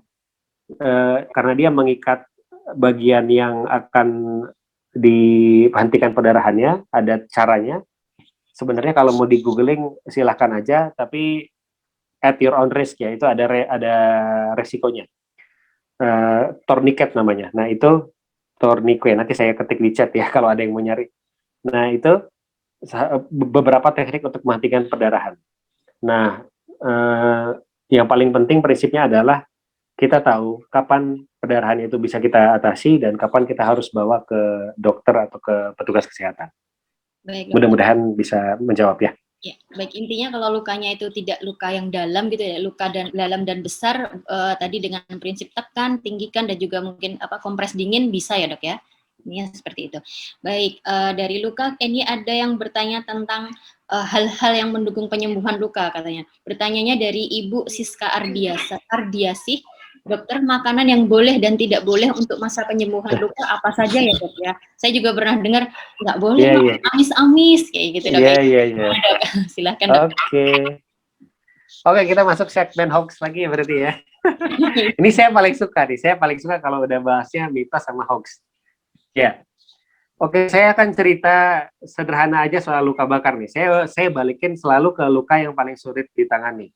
karena dia mengikat bagian yang akan dihentikan perdarahannya. Ada caranya. Sebenarnya kalau mau di googling silahkan aja, tapi at your own risk ya, itu ada resikonya. Tourniquet namanya. Nah itu tourniquet, nanti saya ketik di chat ya kalau ada yang mau nyari. Nah itu beberapa teknik untuk menghentikan perdarahan. Nah yang paling penting prinsipnya adalah kita tahu kapan perdarahan itu bisa kita atasi dan kapan kita harus bawa ke dokter atau ke petugas kesehatan. Mudah-mudahan bisa menjawab ya. Ya, baik, intinya kalau lukanya itu tidak luka yang dalam gitu ya, luka dalam dan besar tadi dengan prinsip tekan, tinggikan dan juga mungkin kompres dingin bisa ya dok ya. Ini seperti itu. Baik, dari luka ini ada yang bertanya tentang hal-hal yang mendukung penyembuhan luka katanya. Bertanyanya dari Ibu Siska Ardiasih. Dokter, makanan yang boleh dan tidak boleh untuk masa penyembuhan luka apa saja ya dok ya? Saya juga pernah dengar nggak boleh amis-amis kayak gitu dok. Iya. Silahkan dok. Oke, kita masuk segmen hoax lagi berarti ya. Ini saya paling suka nih. Saya paling suka kalau udah bahasnya mitos sama hoax. Ya. Oke, saya akan cerita sederhana aja soal luka bakar nih. Saya balikin selalu ke luka yang paling sulit ditangani.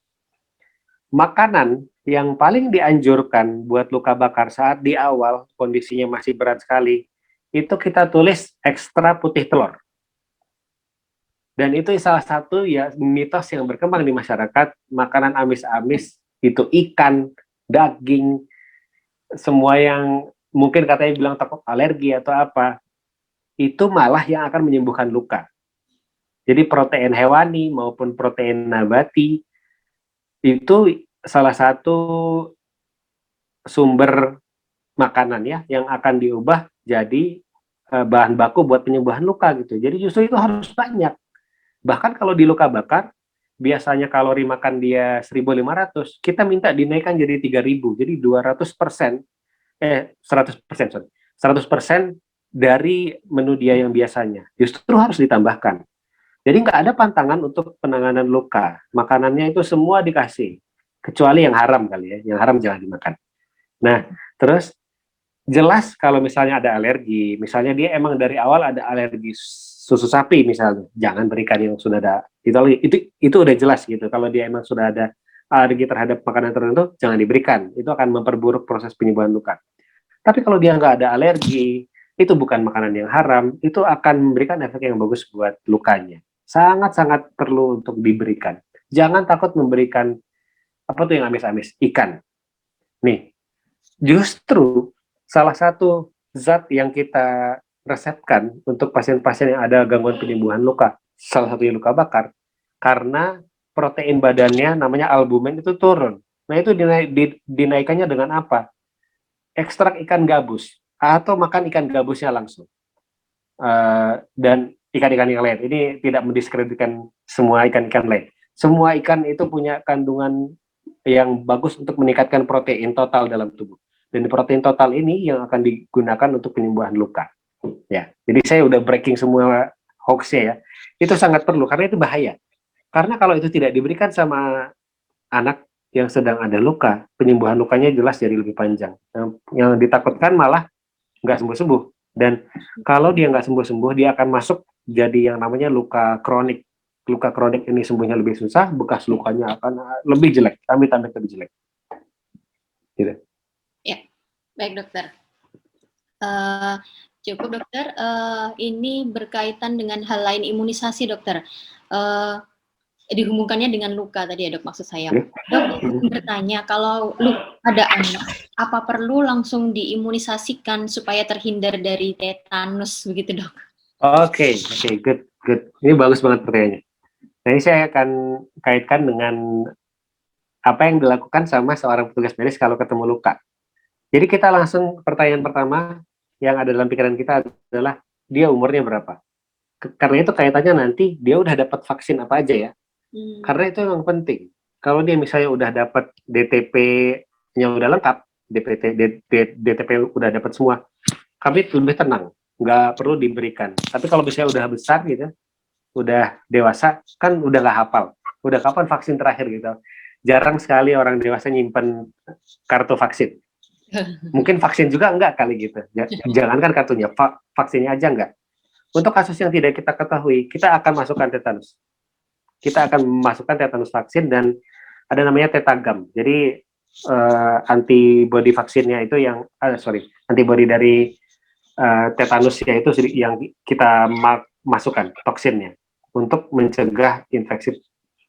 Makanan yang paling dianjurkan buat luka bakar saat di awal kondisinya masih berat sekali, itu kita tulis ekstra putih telur. Dan itu salah satu ya mitos yang berkembang di masyarakat, makanan amis-amis itu ikan, daging, semua yang mungkin katanya bilang takut alergi atau apa, itu malah yang akan menyembuhkan luka. Jadi protein hewani maupun protein nabati itu salah satu sumber makanan ya yang akan diubah jadi bahan baku buat penyembuhan luka gitu. Jadi justru itu harus banyak. Bahkan kalau di luka bakar, biasanya kalori makan dia 1.500, kita minta dinaikkan jadi 3.000. Jadi 200%, 100%, sorry. 100% dari menu dia yang biasanya. Justru harus ditambahkan. Jadi nggak ada pantangan untuk penanganan luka. Makanannya itu semua dikasih. Kecuali yang haram kali ya. Yang haram jangan dimakan. Nah, terus jelas kalau misalnya ada alergi, misalnya dia emang dari awal ada alergi susu sapi misalnya, jangan berikan yang sudah ada. Itu udah jelas gitu. Kalau dia emang sudah ada alergi terhadap makanan tertentu, jangan diberikan. Itu akan memperburuk proses penyembuhan luka. Tapi kalau dia nggak ada alergi, itu bukan makanan yang haram, itu akan memberikan efek yang bagus buat lukanya. Sangat-sangat perlu untuk diberikan. Jangan takut memberikan apa tuh yang amis-amis, ikan. Nih, justru salah satu zat yang kita resepkan untuk pasien-pasien yang ada gangguan penyembuhan luka, salah satunya luka bakar, karena protein badannya namanya albumin itu turun. Nah itu dinaikkannya dengan apa? Ekstrak ikan gabus atau makan ikan gabusnya langsung. Dan ikan-ikan yang lain. Ini tidak mendiskreditkan semua ikan-ikan lain. Semua ikan itu punya kandungan yang bagus untuk meningkatkan protein total dalam tubuh. Dan protein total ini yang akan digunakan untuk penyembuhan luka. Ya, jadi saya udah breaking semua hoax-nya ya. Itu sangat perlu karena itu bahaya. Karena kalau itu tidak diberikan sama anak yang sedang ada luka, penyembuhan lukanya jelas jadi lebih panjang. Yang ditakutkan malah nggak sembuh-sembuh. Dan kalau dia nggak sembuh-sembuh, dia akan masuk jadi yang namanya luka kronik. Luka kronik ini sembuhnya lebih susah, bekas lukanya akan lebih jelek, amit-amit lebih jelek. Gitu. Ya, baik dokter. Cukup dokter. Ini berkaitan dengan hal lain imunisasi dokter. Dihubungkannya dengan luka tadi ya dok, maksud saya. Dok, bertanya kalau ada anak, apa perlu langsung diimunisasikan supaya terhindar dari tetanus begitu dok? Oke, good. Ini bagus banget pertanyaannya. Nah, ini saya akan kaitkan dengan apa yang dilakukan sama seorang petugas medis kalau ketemu luka. Jadi kita langsung pertanyaan pertama yang ada dalam pikiran kita adalah dia umurnya berapa? Karena itu kaitannya nanti dia udah dapat vaksin apa aja ya. Karena itu memang penting. Kalau dia misalnya udah dapat DTP-nya udah lengkap, DTP udah dapat semua, kami lebih tenang, nggak perlu diberikan. Tapi kalau misalnya udah besar gitu, udah dewasa, kan udah nggak hafal. Udah kapan vaksin terakhir gitu. Jarang sekali orang dewasa nyimpen kartu vaksin. Mungkin vaksin juga enggak kali gitu. Jangankan kartunya, vaksinnya aja enggak. Untuk kasus yang tidak kita ketahui, kita akan masukkan tetanus. Kita akan memasukkan tetanus vaksin dan ada namanya tetagam. Jadi antibody vaksinnya itu yang antibody dari tetanusnya itu yang kita masukkan toksinnya untuk mencegah infeksi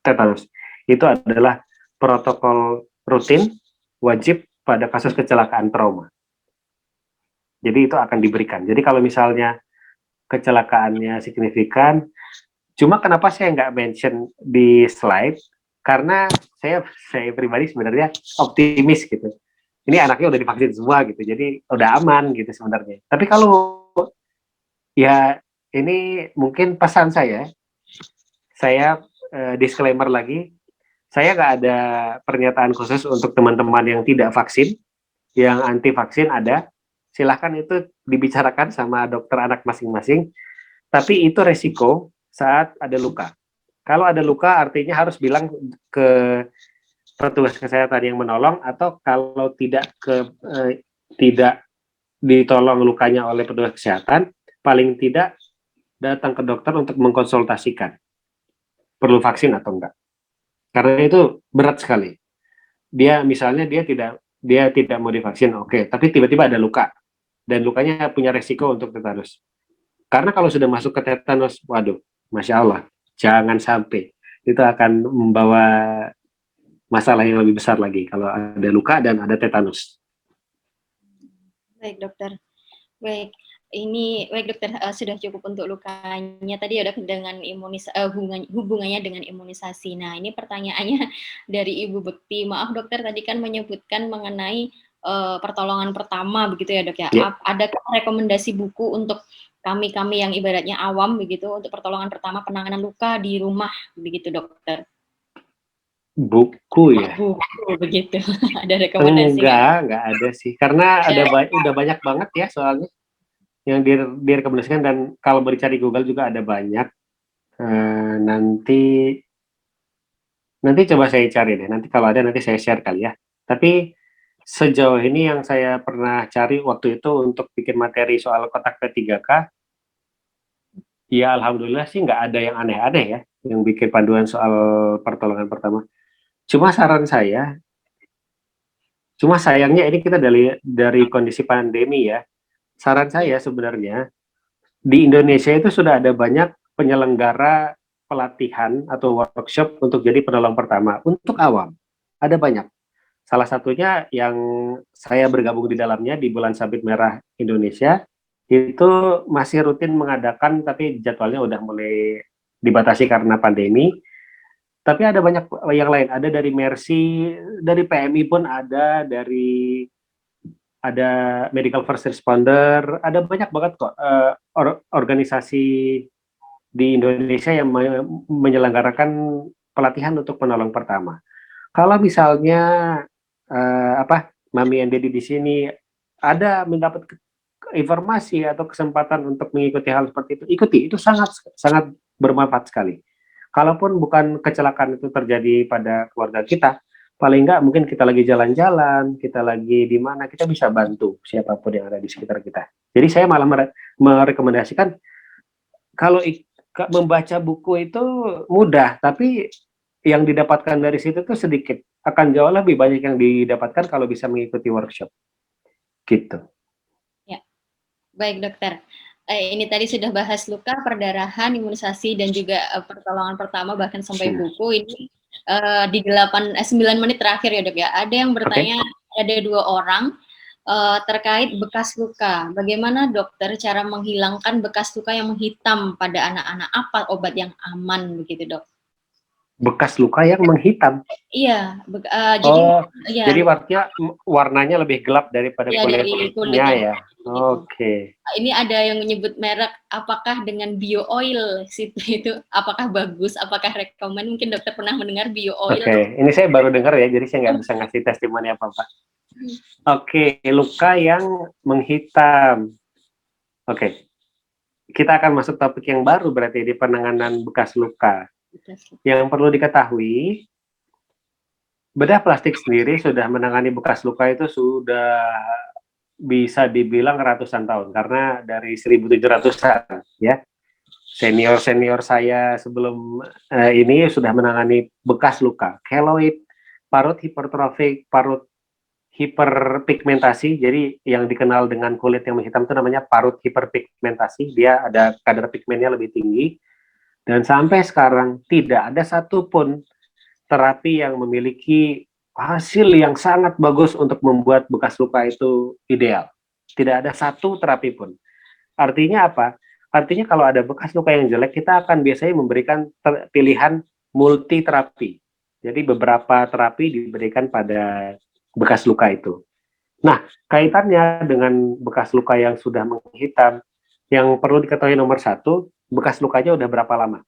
tetanus. Itu adalah protokol rutin wajib pada kasus kecelakaan trauma. Jadi itu akan diberikan. Jadi kalau misalnya kecelakaannya signifikan, cuma kenapa saya nggak mention di slide? Karena saya pribadi sebenarnya optimis gitu. Ini anaknya udah divaksin semua gitu, jadi udah aman gitu sebenarnya. Tapi kalau ya ini mungkin pesan saya disclaimer lagi, saya nggak ada pernyataan khusus untuk teman-teman yang tidak vaksin, yang anti vaksin ada. Silahkan itu dibicarakan sama dokter anak masing-masing. Tapi itu resiko saat ada luka. Kalau ada luka artinya harus bilang ke petugas kesehatan yang menolong, atau kalau tidak ditolong lukanya oleh petugas kesehatan, paling tidak datang ke dokter untuk mengkonsultasikan perlu vaksin atau enggak. Karena itu berat sekali. Dia misalnya dia tidak mau divaksin, oke, tapi tiba-tiba ada luka dan lukanya punya resiko untuk tetanus. Karena kalau sudah masuk ke tetanus, waduh, Masya Allah, jangan sampai. Itu akan membawa masalah yang lebih besar lagi kalau ada luka dan ada tetanus. Baik dokter. Baik, Ini baik dokter, sudah cukup untuk lukanya tadi ya dok dengan hubungannya dengan imunisasi. Nah ini pertanyaannya dari Ibu Bekti. Maaf dokter tadi kan menyebutkan mengenai pertolongan pertama begitu ya dok ya. Ya, Ada rekomendasi buku untuk kami-kami yang ibaratnya awam begitu untuk pertolongan pertama penanganan luka di rumah begitu dokter? buku ya. Buku begitu. Ada rekomendasi nggak? Enggak ada sih. Karena udah banyak banget ya soalnya yang direkomendasikan, dan kalau mau dicari Google juga ada banyak. Nanti coba saya cari deh. Nanti kalau ada nanti saya share kali ya. Tapi sejauh ini yang saya pernah cari waktu itu untuk bikin materi soal kotak P3K, ya alhamdulillah sih nggak ada yang aneh-aneh ya, yang bikin panduan soal pertolongan pertama. Cuma saran saya, cuma sayangnya ini kita dari kondisi pandemi ya. Saran saya sebenarnya di Indonesia itu sudah ada banyak penyelenggara pelatihan atau workshop untuk jadi penolong pertama untuk awam. Ada banyak. Salah satunya yang saya bergabung di dalamnya di Bulan Sabit Merah Indonesia, itu masih rutin mengadakan, tapi jadwalnya udah mulai dibatasi karena pandemi. Tapi ada banyak yang lain, ada dari Mercy, dari PMI pun ada medical first responder, ada banyak banget kok organisasi di Indonesia yang menyelenggarakan pelatihan untuk penolong pertama. Kalau misalnya Mami and Daddy di sini ada mendapat informasi atau kesempatan untuk mengikuti hal seperti itu, ikuti. Itu sangat sangat bermanfaat sekali. Kalaupun bukan kecelakaan itu terjadi pada keluarga kita, paling enggak mungkin kita lagi jalan-jalan, kita lagi di mana, kita bisa bantu siapapun yang ada di sekitar kita. Jadi saya malah merekomendasikan kalau membaca buku itu mudah, tapi yang didapatkan dari situ tuh sedikit. Akan jauh lebih banyak yang didapatkan kalau bisa mengikuti workshop. Gitu. Ya, baik dokter. Ini tadi sudah bahas luka, perdarahan, imunisasi, dan juga pertolongan pertama, bahkan sampai buku. Ini di 9 menit terakhir ya dok ya. Ada yang bertanya, ada 2 orang terkait bekas luka. Bagaimana dokter cara menghilangkan bekas luka yang menghitam pada anak-anak? Apa obat yang aman begitu dok? Bekas luka yang menghitam. Iya, jadi warnanya lebih gelap daripada kulitnya ya. Oke. Ini ada yang menyebut merek, apakah dengan bio oil itu apakah bagus, apakah rekomend? Mungkin dokter pernah mendengar bio oil. Oke, ini saya baru dengar ya, jadi saya nggak bisa ngasih testimoni apa-apa. Oke, luka yang menghitam. Oke. Kita akan masuk topik yang baru berarti di penanganan bekas luka. Yang perlu diketahui, bedah plastik sendiri sudah menangani bekas luka itu sudah bisa dibilang ratusan tahun, karena dari 1700-an ya. Senior saya sebelum ini sudah menangani bekas luka, keloid, parut hipertrofik, parut hiperpigmentasi. Jadi yang dikenal dengan kulit yang menghitam itu namanya parut hiperpigmentasi. Dia ada kadar pigmennya lebih tinggi. Dan sampai sekarang tidak ada satupun terapi yang memiliki hasil yang sangat bagus untuk membuat bekas luka itu ideal. Tidak ada satu terapi pun. Artinya apa? Artinya kalau ada bekas luka yang jelek, kita akan biasanya memberikan pilihan multi terapi. Jadi beberapa terapi diberikan pada bekas luka itu. Nah, kaitannya dengan bekas luka yang sudah menghitam, yang perlu diketahui nomor 1, bekas lukanya udah berapa lama.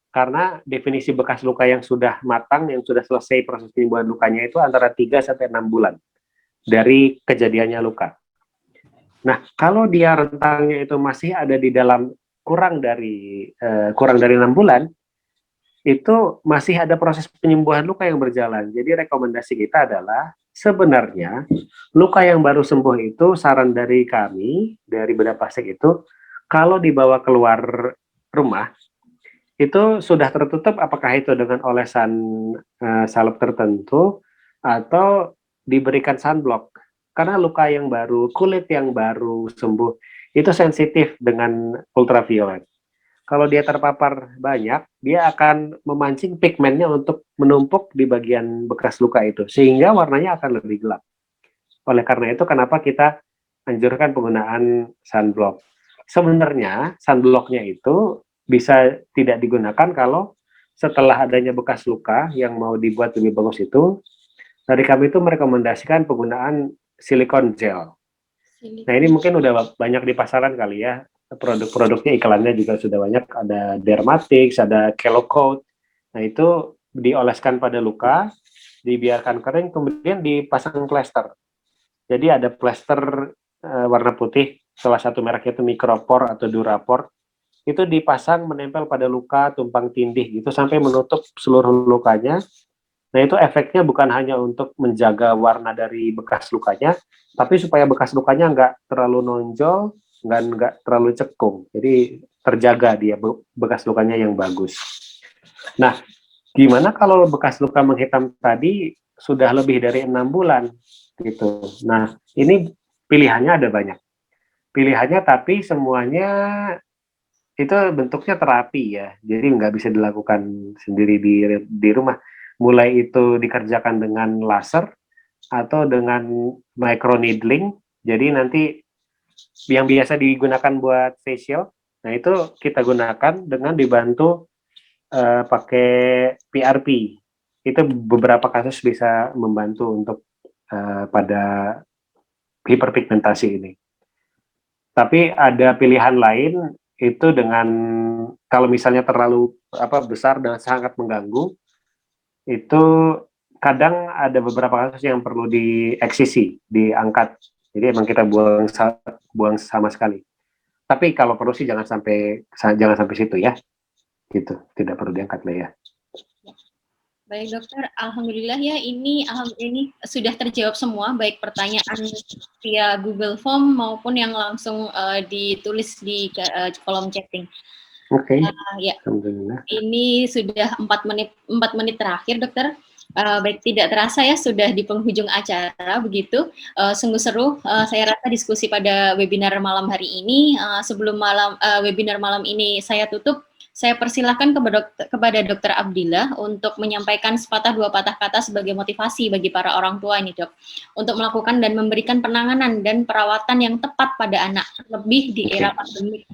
Karena definisi bekas luka yang sudah matang, yang sudah selesai proses penyembuhan lukanya itu antara 3-6 bulan dari kejadiannya luka. Nah, kalau dia rentangnya itu masih ada di dalam kurang dari 6 bulan, itu masih ada proses penyembuhan luka yang berjalan. Jadi rekomendasi kita adalah sebenarnya luka yang baru sembuh itu, saran dari kami, dari bedah plastik itu, kalau dibawa keluar rumah, itu sudah tertutup, apakah itu dengan olesan salep tertentu, atau diberikan sunblock. Karena luka yang baru, kulit yang baru sembuh, itu sensitif dengan ultraviolet. Kalau dia terpapar banyak, dia akan memancing pigmennya untuk menumpuk di bagian bekas luka itu, sehingga warnanya akan lebih gelap. Oleh karena itu, kenapa kita anjurkan penggunaan sunblock. Sebenarnya sunblocknya itu bisa tidak digunakan kalau setelah adanya bekas luka yang mau dibuat lebih bagus itu, dari kami itu merekomendasikan penggunaan silikon gel. Nah ini mungkin udah banyak di pasaran kali ya, produk-produknya iklannya juga sudah banyak, ada Dermatix, ada Kelocoat. Nah itu dioleskan pada luka, dibiarkan kering, kemudian dipasang plester. Jadi ada plester warna putih, salah satu mereknya itu Micropore atau Durapore, itu dipasang menempel pada luka, tumpang tindih gitu sampai menutup seluruh lukanya. Nah itu efeknya bukan hanya untuk menjaga warna dari bekas lukanya, tapi supaya bekas lukanya nggak terlalu nonjol, nggak terlalu cekung. Jadi terjaga dia bekas lukanya yang bagus. Nah, gimana kalau bekas luka menghitam tadi sudah lebih dari 6 bulan gitu. Nah, ini pilihannya ada banyak. Pilihannya tapi semuanya itu bentuknya terapi ya. Jadi nggak bisa dilakukan sendiri di rumah. Mulai itu dikerjakan dengan laser atau dengan microneedling. Jadi nanti yang biasa digunakan buat facial, nah itu kita gunakan dengan dibantu pakai PRP. Itu beberapa kasus bisa membantu untuk pada hiperpigmentasi ini. Tapi ada pilihan lain itu dengan kalau misalnya terlalu besar dan sangat mengganggu, itu kadang ada beberapa kasus yang perlu dieksisi, diangkat. Jadi emang kita buang sama sekali. Tapi kalau perlu sih jangan sampai situ ya. Gitu, tidak perlu diangkat lah ya. Baik dokter, alhamdulillah ya ini sudah terjawab semua, baik pertanyaan via Google Form maupun yang langsung ditulis di kolom chatting. Oke. Ya. Alhamdulillah. Ini sudah 4 menit terakhir dokter. Baik, tidak terasa ya sudah di penghujung acara begitu. Sungguh seru. Saya rasa diskusi pada webinar malam hari ini. Sebelum webinar malam ini saya tutup, saya persilahkan kepada Dr. Abdillah untuk menyampaikan sepatah dua patah kata sebagai motivasi bagi para orang tua ini dok, untuk melakukan dan memberikan penanganan dan perawatan yang tepat pada anak, lebih di era pandemik,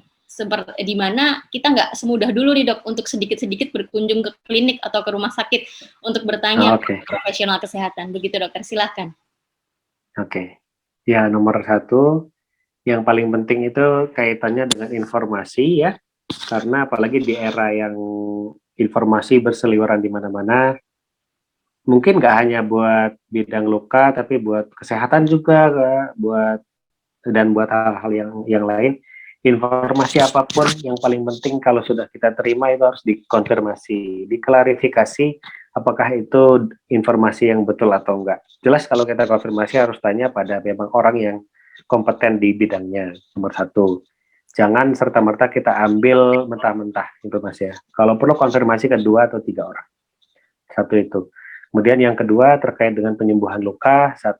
di mana kita nggak semudah dulu nih dok untuk sedikit-sedikit berkunjung ke klinik atau ke rumah sakit untuk bertanya ke profesional kesehatan. Begitu dokter, silahkan. Oke. Ya, nomor 1, yang paling penting itu kaitannya dengan informasi ya. Karena apalagi di era yang informasi berseliweran di mana-mana, mungkin nggak hanya buat bidang luka, tapi buat kesehatan juga, buat hal-hal yang lain. Informasi apapun yang paling penting kalau sudah kita terima itu harus dikonfirmasi, diklarifikasi apakah itu informasi yang betul atau enggak. Jelas kalau kita konfirmasi harus tanya pada memang orang yang kompeten di bidangnya, nomor 1. Jangan serta-merta kita ambil mentah-mentah informasinya. Kalau perlu konfirmasi ke 2 atau 3 orang. 1 itu. Kemudian yang kedua terkait dengan penyembuhan luka. 1,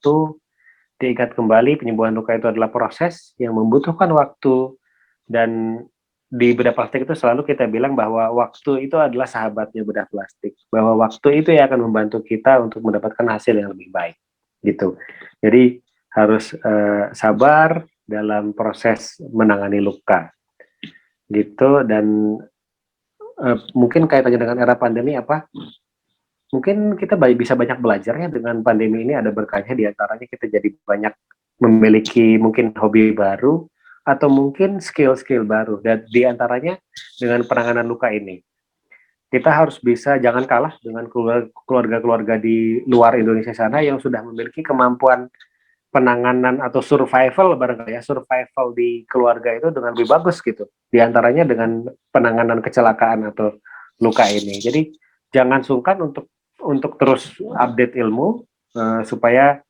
diingat kembali penyembuhan luka itu adalah proses yang membutuhkan waktu, dan di bedah plastik itu selalu kita bilang bahwa waktu itu adalah sahabatnya bedah plastik. Bahwa waktu itu yang akan membantu kita untuk mendapatkan hasil yang lebih baik. Gitu. Jadi harus sabar dalam proses menangani luka gitu. Dan mungkin kaitannya dengan era pandemi mungkin kita bisa banyak belajar ya dengan pandemi ini. Ada berkahnya, diantaranya kita jadi banyak memiliki mungkin hobi baru atau mungkin skill-skill baru, dan diantaranya dengan penanganan luka ini kita harus bisa jangan kalah dengan keluarga-keluarga di luar Indonesia sana yang sudah memiliki kemampuan penanganan atau survival barangkali ya, survival di keluarga itu dengan lebih bagus gitu, diantaranya dengan penanganan kecelakaan atau luka ini. Jadi jangan sungkan untuk terus update ilmu supaya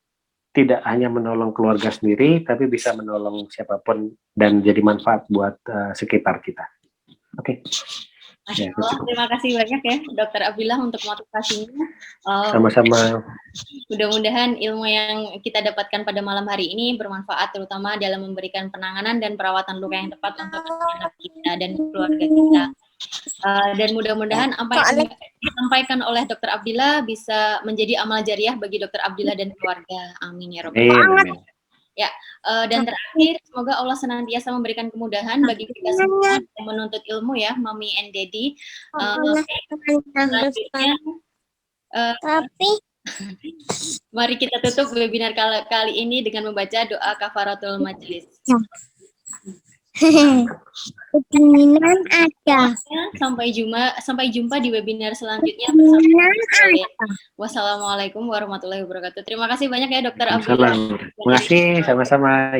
tidak hanya menolong keluarga sendiri tapi bisa menolong siapapun dan jadi manfaat buat sekitar kita. Oke. Masya Allah, terima kasih banyak ya Dr. Abdillah untuk motivasinya. Sama-sama. Mudah-mudahan ilmu yang kita dapatkan pada malam hari ini bermanfaat, terutama dalam memberikan penanganan dan perawatan luka yang tepat untuk anak kita dan keluarga kita. Dan mudah-mudahan apa yang disampaikan oleh Dr. Abdillah bisa menjadi amal jariah bagi Dr. Abdillah dan keluarga. Amin ya rabbal alamin. Dan terakhir, semoga Allah senantiasa memberikan kemudahan bagi kita semua yang menuntut ilmu ya, Mami and Daddy. Selanjutnya, mari kita tutup webinar kali ini dengan membaca doa kafaratul majelis. Keinginan ada. Sampai jumpa di webinar selanjutnya bersama kalian. Wassalamualaikum warahmatullahi wabarakatuh. Terima kasih banyak ya Dokter Abdullah. Terima kasih, sama-sama.